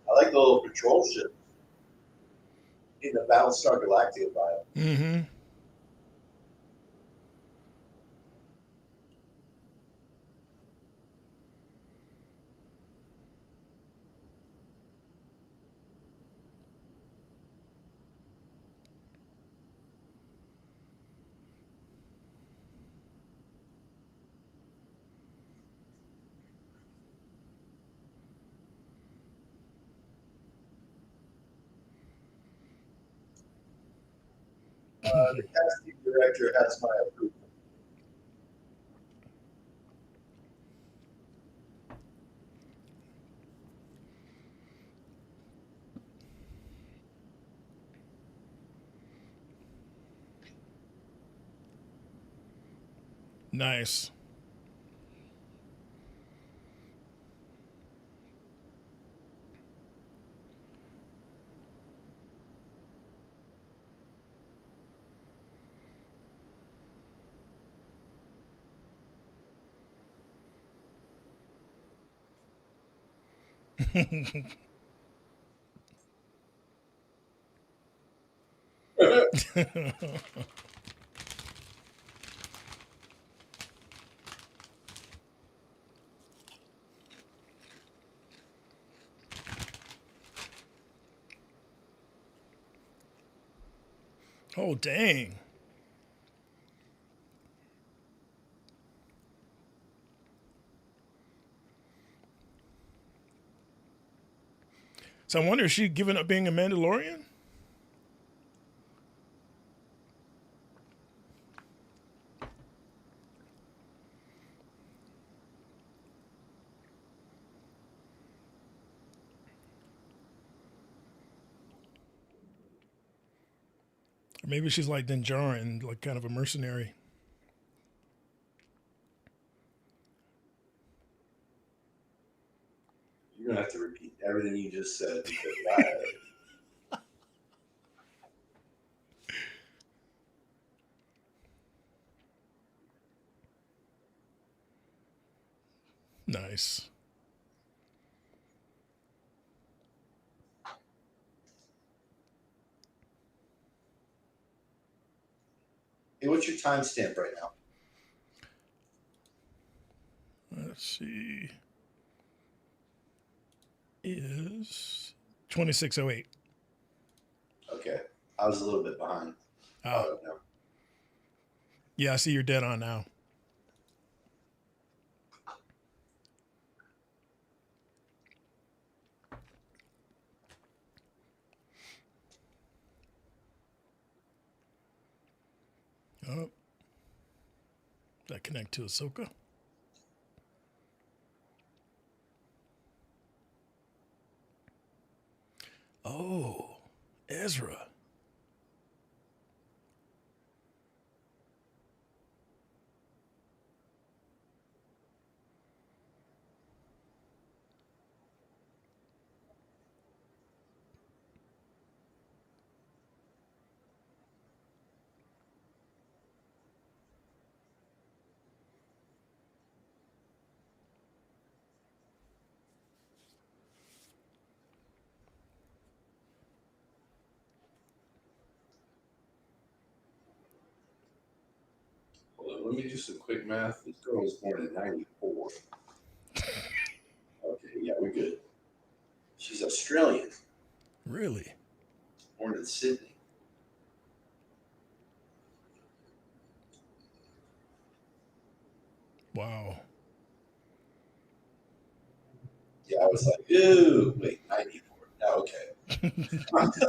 I like the little patrol ship in the Battlestar Galactica bio. Mm-hmm. The casting director has my approval. Nice. Oh, dang. So I wonder, is she giving up being a Mandalorian? Or maybe she's like Din Djarin, like kind of a mercenary. You're gonna have to repeat everything you just said because I Nice. Hey, what's your timestamp right now? Let's see. Is 2608. Okay. I was a little bit behind. Ah, Oh, no. yeah, I see you're dead on now. Oh, does that connect to Ahsoka? Oh, Ezra. Hold on, let me do some quick math. This girl was born in 94. Okay, yeah, we're good. She's Australian, Really? born in Sydney. Wow. Yeah, I was like, ooh, wait, 94. Oh, okay.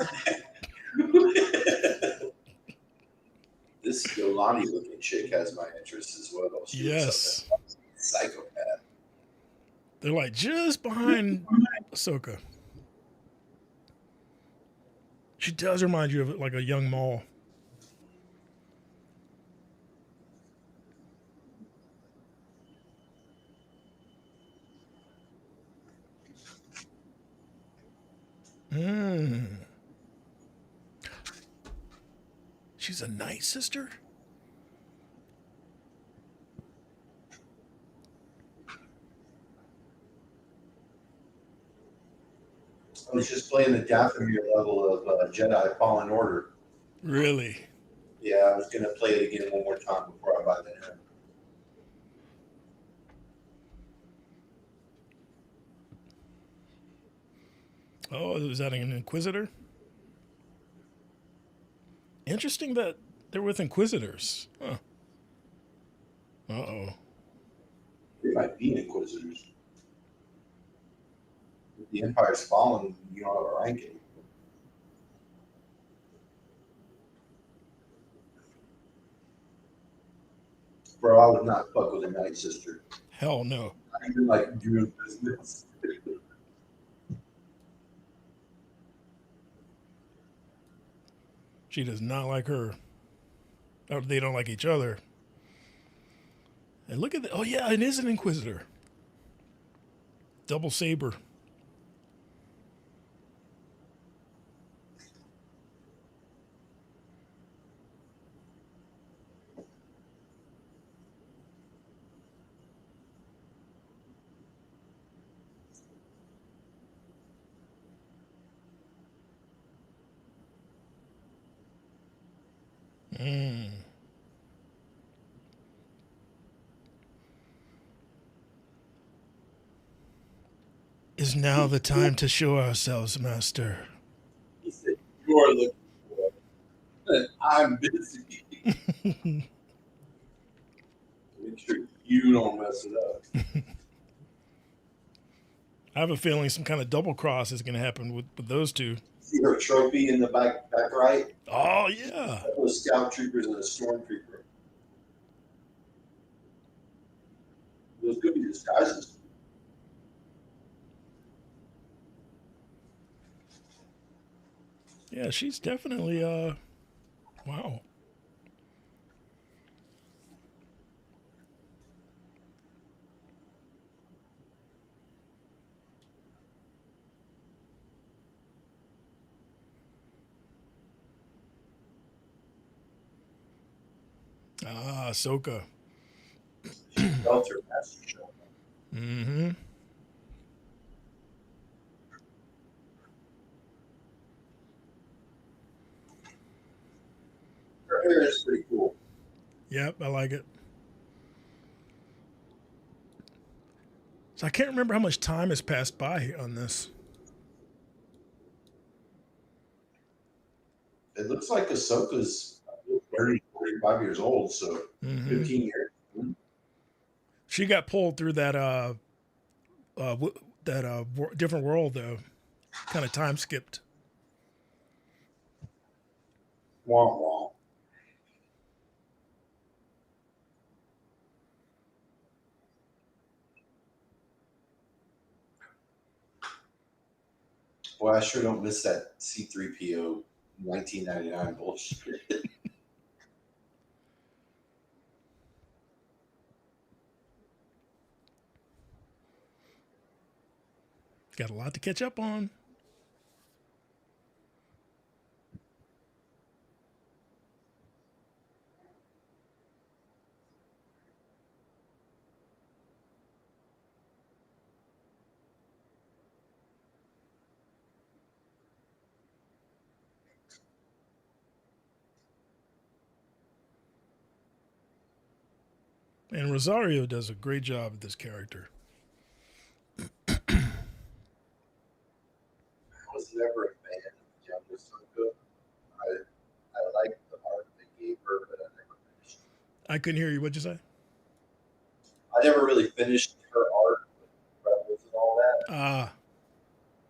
This Yolani looking chick has my interest as well. She looks Yes. like a psychopath. They're like just behind Ahsoka. She does remind you of like a young Maul. Mm. She's a night sister? I was just playing the Dathomir level of Jedi Fallen Order. Really? Yeah, I was going to play it again one more time before I buy the end. Oh, is that an Inquisitor? Interesting that they're with Inquisitors. Huh. Uh-oh. They might be Inquisitors. If the Empire's fallen, you don't have a ranking. Bro, I would not fuck with a Night Sister. Hell no. I even like doing business. She does not like her. Or they don't like each other. And look at that. Oh, yeah, it is an Inquisitor. Double saber. Mm. Is now the time to show ourselves, Master. He said, you're looking for it. I'm busy. Make sure you don't mess it up. I have a feeling some kind of double cross is going to happen with those two. See her trophy in the back right? Oh, yeah. Those scout troopers and a stormtrooper. Those could be disguises. Yeah, she's definitely, wow. Ah, Ahsoka. She felt her master show. Mm-hmm. Her hair is pretty cool. Yep, I like it. So I can't remember how much time has passed by on this. It looks like Ahsoka's 30, 45 years old, so Hmm. 15 years. She got pulled through that different world though. Kind of time skipped. Wah, wah. Well, I sure don't miss that C3PO 1999 bullshit. Got a lot to catch up on. And Rosario does a great job with this character. I was never a fan of young Ahsoka. I liked the art they gave her, but I never finished. I couldn't hear you. What'd you say? I never really finished her art with Rebels and all that. Ah,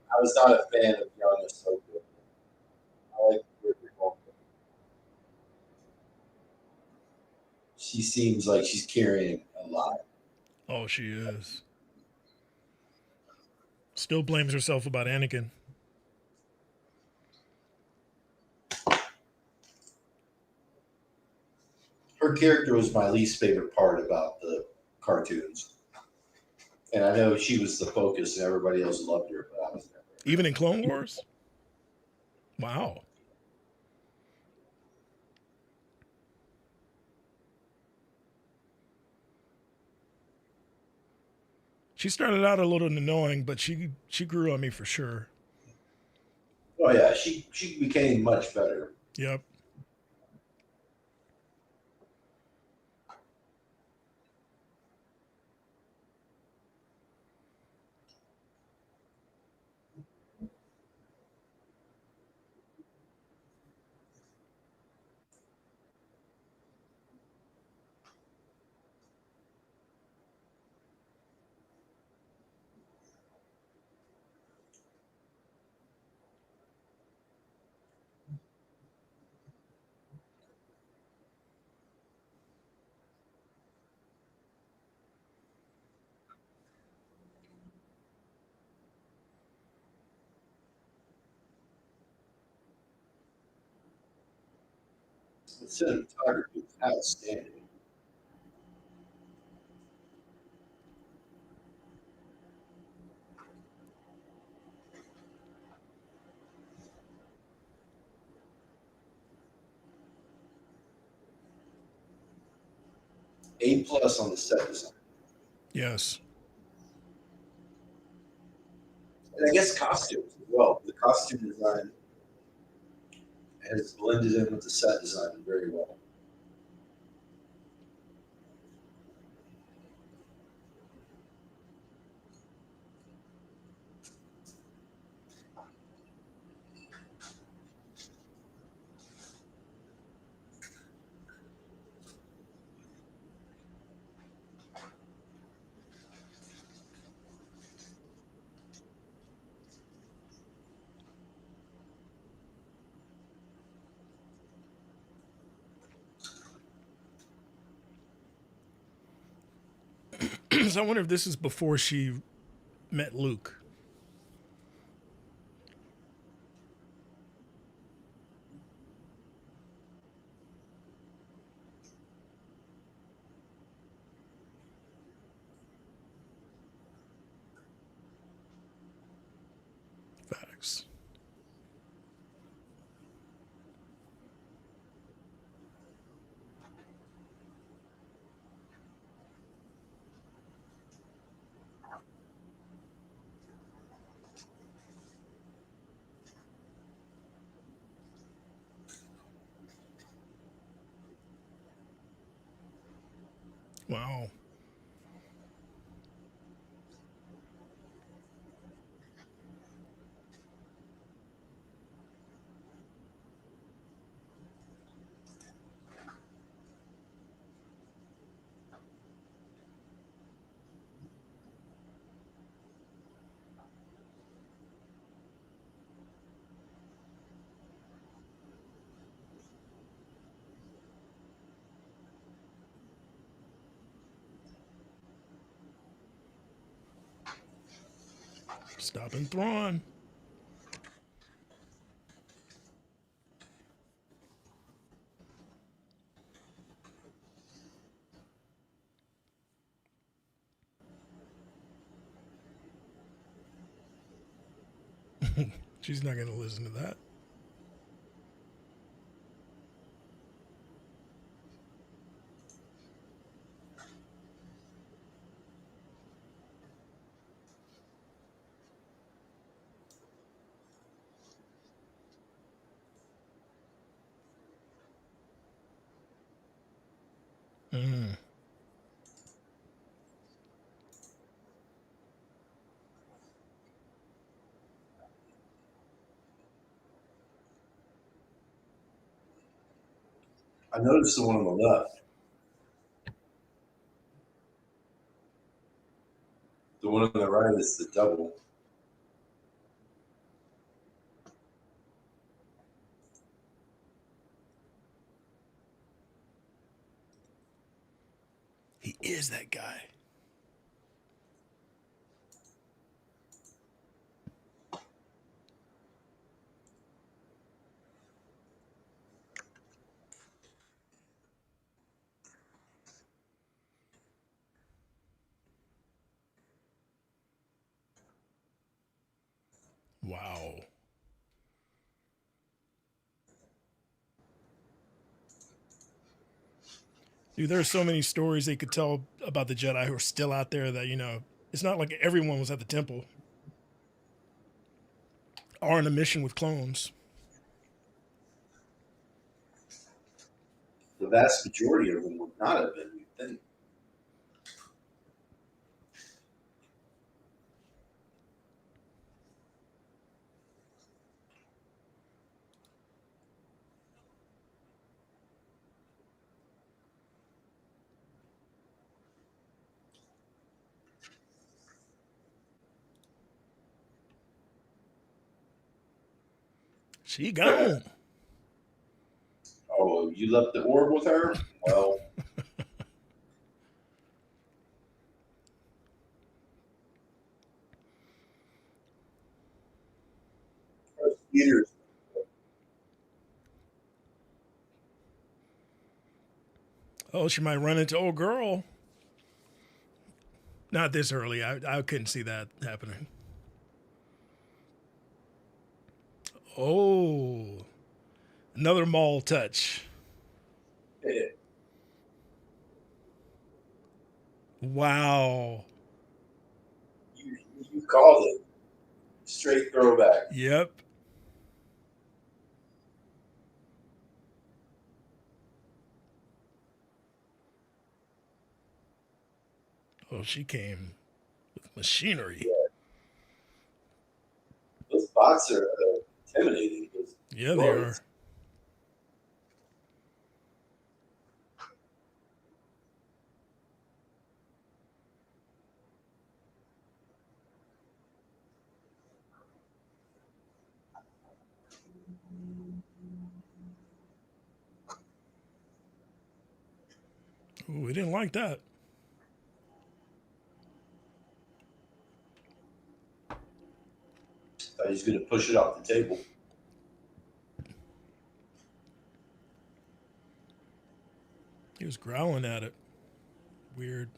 I was not a fan of young Ahsoka. I like River Vulcan. She seems like she's carrying a lot. oh, she is. Still blames herself about Anakin. Her character was my least favorite part about the cartoons. And I know she was the focus and everybody else loved her, but I was never a Even fan. in Clone Wars? Wow. She started out a little annoying, but she grew on me for sure. Oh yeah, she became much better. Yep. The cinematography was outstanding. A+ on the set design. Yes. And I guess costumes as well. The costume design has blended in with the set design very well. So I wonder if this is before she met Luke. Facts. Wow. Stopping Thrawn. She's not going to listen to that. Mm. I noticed the one on the left. The one on the right is the double. He is that guy. Wow. Dude, there are so many stories they could tell about the Jedi who are still out there that, it's not like everyone was at the temple or on a mission with clones. The vast majority of them would not have been, you'd think. She gone. Oh, you left the orb with her? Well, Peter's. Oh, she might run into old girl. Not this early. I couldn't see that happening. Oh, another mall touch. Wow. You, you called it. Straight throwback. Yep. Oh, she came with machinery. Yeah, those bots are intimidating. Those Yeah, they are. droids. Ooh, we didn't like that. He's going to push it off the table. He was growling at it. Weird.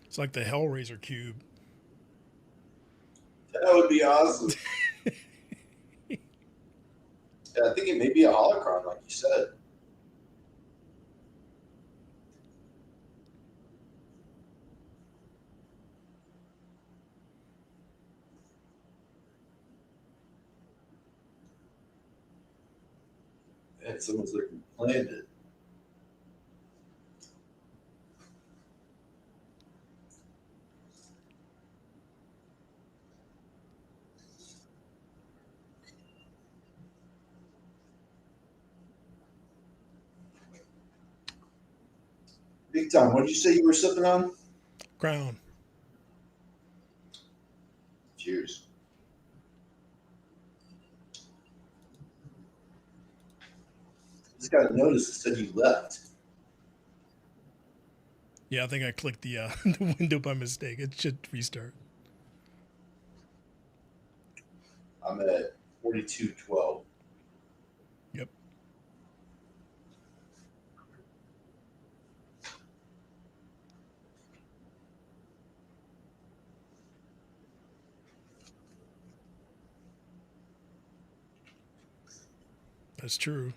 It's like the Hellraiser cube. That would be awesome. Yeah, I think it may be a holocron, like you said. Man, someone's looking planned it. Big time. What did you say you were sipping on? Crown. Cheers. Just got a notice that said you left. Yeah, I think I clicked the the window by mistake. It should restart. I'm at 4212. Yep. That's true.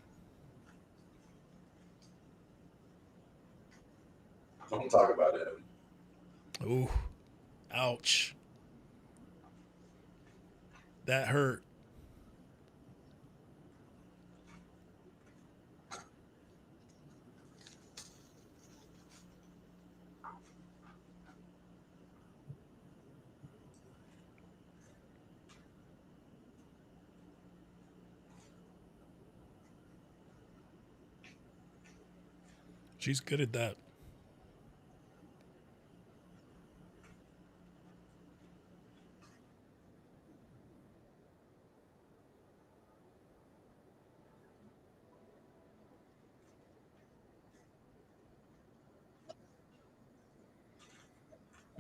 Don't talk about it. Oh, ouch. That hurt. She's good at that.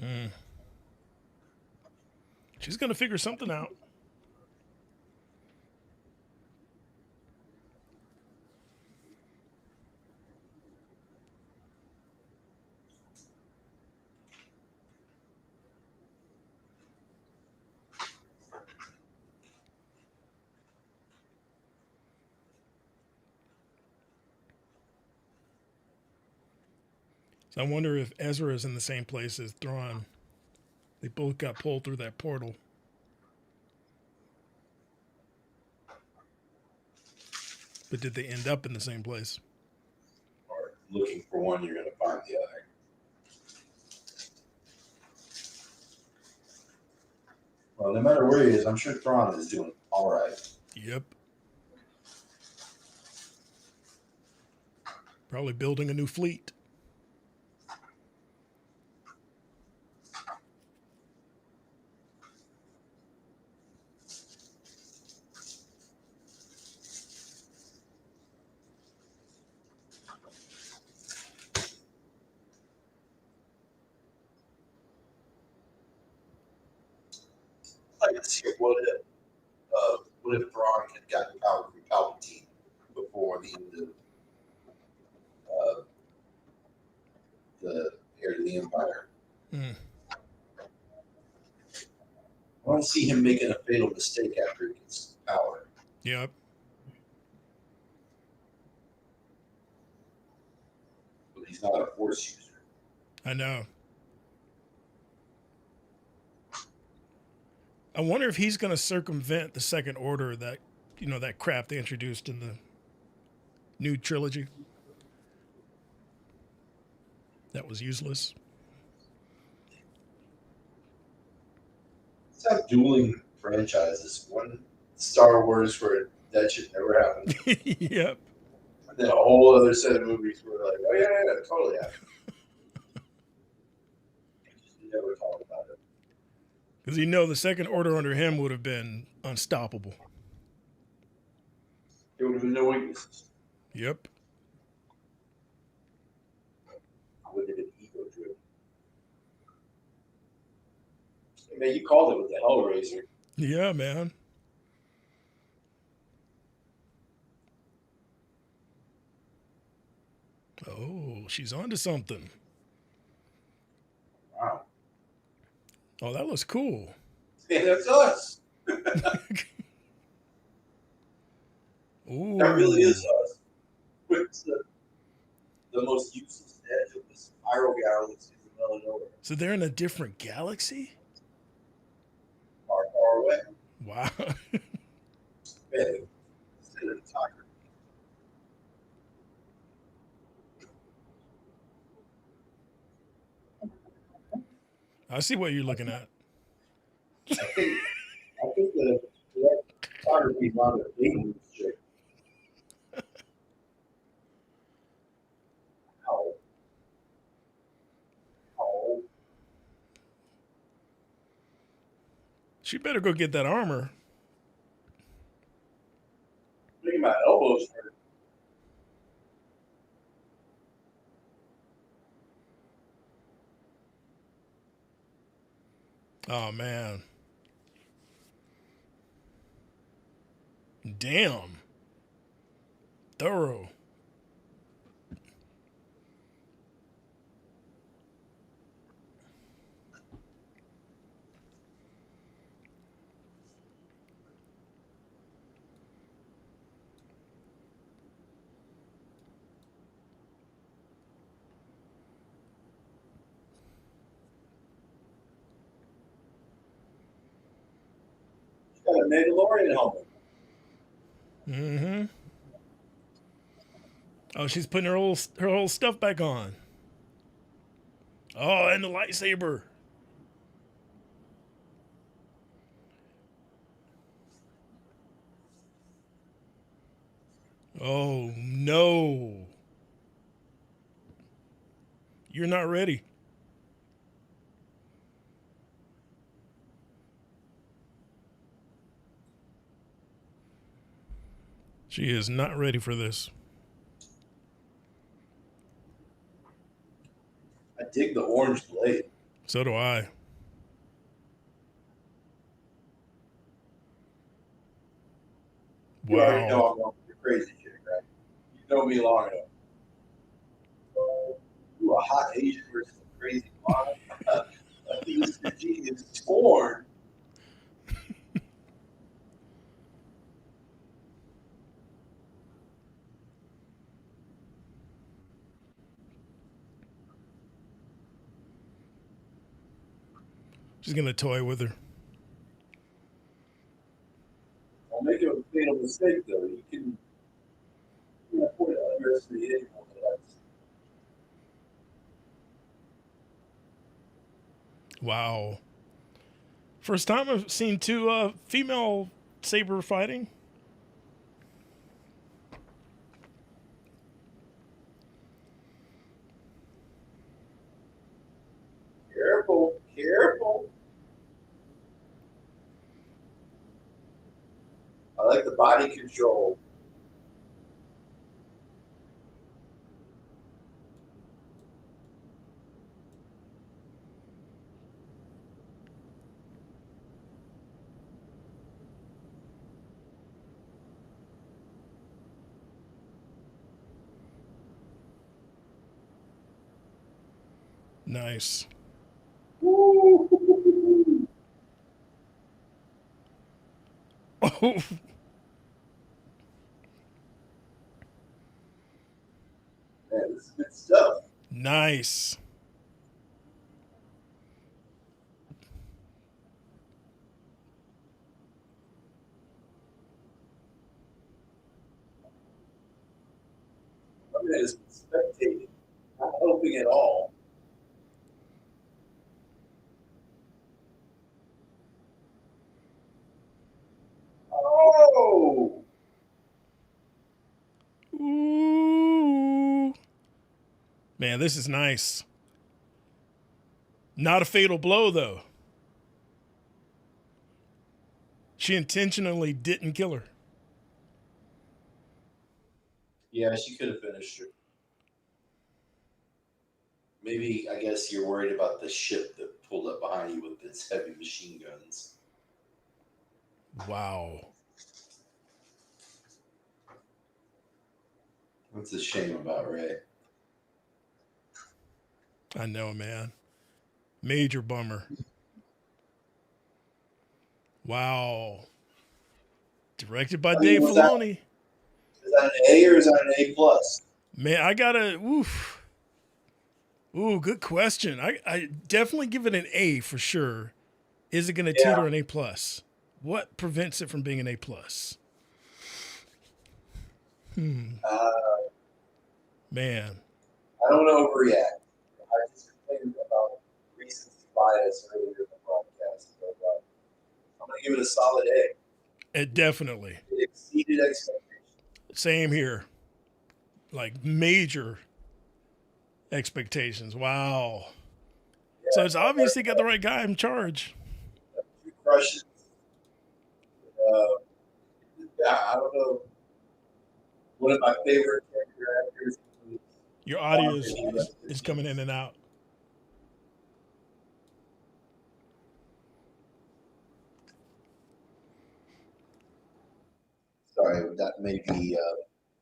Mm. She's gonna figure something out. So I wonder if Ezra is in the same place as Thrawn. They both got pulled through that portal. But did they end up in the same place? Or looking for one, you're going to find the other. Well, no matter where he is, I'm sure Thrawn is doing all right. Yep. Probably building a new fleet. Like, let's see, what if Thrawn had gotten power from Palpatine before the end of the heir to the Empire? Mm. I don't see him making a fatal mistake after he gets power. Yep. But he's not a Force user. I know. I wonder if he's going to circumvent the Second Order that, that crap they introduced in the new trilogy. That was useless. Let's have dueling franchises. One Star Wars where that should never happen. Yep. And then a whole other set of movies where like, oh yeah, totally happened. Just never talk about it. Because the Second Order under him would have been unstoppable. There would have been no weaknesses. Yep. Would have been ego driven. Man, you called it with the Hellraiser. Yeah, man. Oh, she's onto something. Wow. Oh, that looks cool. Hey, that's us. Ooh. That really is us. It's the most useless edge of this spiral galaxy in the middle of nowhere. So they're in a different galaxy? Far, far away. Wow. Man, instead of the tiger. I see what you're looking at. I think the photography is on the thing. Wow. She better go get that armor. Making my elbows hurt. Oh man. Damn. Thorough. Got a Mandalorian helmet. Mm-hmm. Oh, she's putting her old stuff back on. Oh, and the lightsaber. Oh no. You're not ready. She is not ready for this. I dig the orange blade. So do I. You already know Wow. I'm going for the crazy chick, right? You know me long enough. You a hot Asian versus a crazy blonde? This is torn. She's gonna toy with her. I'll make a fatal mistake though. You can put it underestimate anyone else. Wow. First time I've seen two female saber fighting. Careful, careful. I like the body control. Nice. Woo! Oh, Man, this is good stuff. nice. I mean, it's spectating, not helping at all. Oh! Ooh. Man, this is nice. Not a fatal blow, though. She intentionally didn't kill her. Yeah, she could have finished her. Maybe, I guess you're worried about the ship that pulled up behind you with its heavy machine guns. Wow. That's a shame about Ray. I know, man. Major bummer. Wow. Directed by I mean, Dave Filoni. is that an A or is that an A plus? Man, I gotta. Oof. Ooh, good question. I definitely give it an A for sure. Is it going to Yeah. teeter an A plus? What prevents it from being an A plus? Uh, Man, I don't overreact. I just complained about recency bias earlier in the broadcast. So, I'm going to give it a solid A. it definitely. It exceeded expectations. Same here. Like major expectations. Wow. Yeah, So it's obviously got the right guy in charge. two crushes, I don't know. One of my favorite character actors. Your audio is coming in and out. Sorry, that may be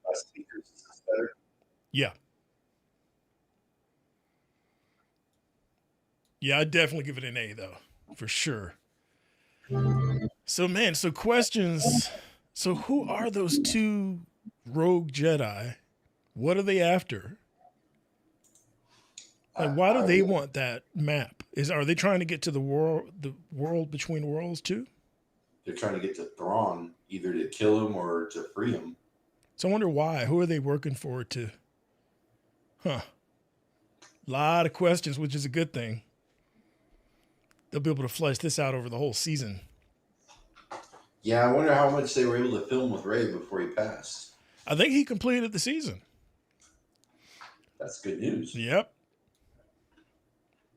my speakers. Is this better? Yeah. Yeah, I'd definitely give it an A though, for sure. So man, so questions. So who are those two rogue Jedi? What are they after? Like, why do they want that map? Are they trying to get to the world between worlds too? They're trying to get to Thrawn, either to kill him or to free him. So I wonder why. Who are they working for to? Huh. A lot of questions, which is a good thing. They'll be able to flesh this out over the whole season. Yeah, I wonder how much they were able to film with Ray before he passed. I think he completed the season. That's good news. Yep.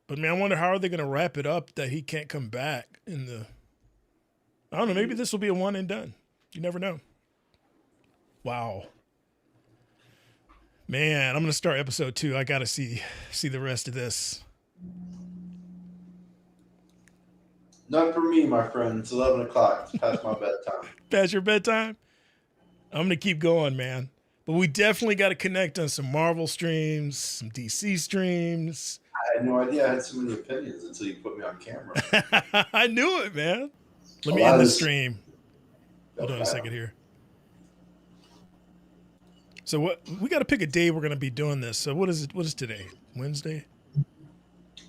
But man, I wonder how are they going to wrap it up that he can't come back in the. I don't know. Maybe this will be a one and done. You never know. Wow. Man, I'm going to start episode 2. I got to see the rest of this. Not for me, my friend. It's 11 o'clock. It's past my bedtime. Past your bedtime? I'm going to keep going, man. But we definitely got to connect on some Marvel streams, some DC streams. I had no idea I had so many opinions until you put me on camera. I knew it, man. Let me end the stream. Hold on a second here. So what we got to pick a day we're going to be doing this. So what is it? What is today? Wednesday?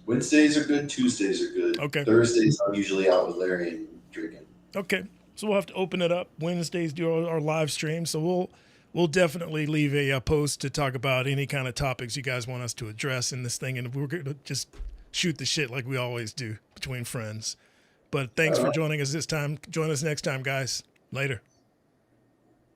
Wednesdays are good. Tuesdays are good. Okay. Thursdays I'm usually out with Larry and drinking. Okay. So we'll have to open it up. Wednesdays do our live stream. So we'll definitely leave a post to talk about any kind of topics you guys want us to address in this thing, and we're going to just shoot the shit like we always do between friends. But thanks for joining us this time. Join us next time, guys. Later.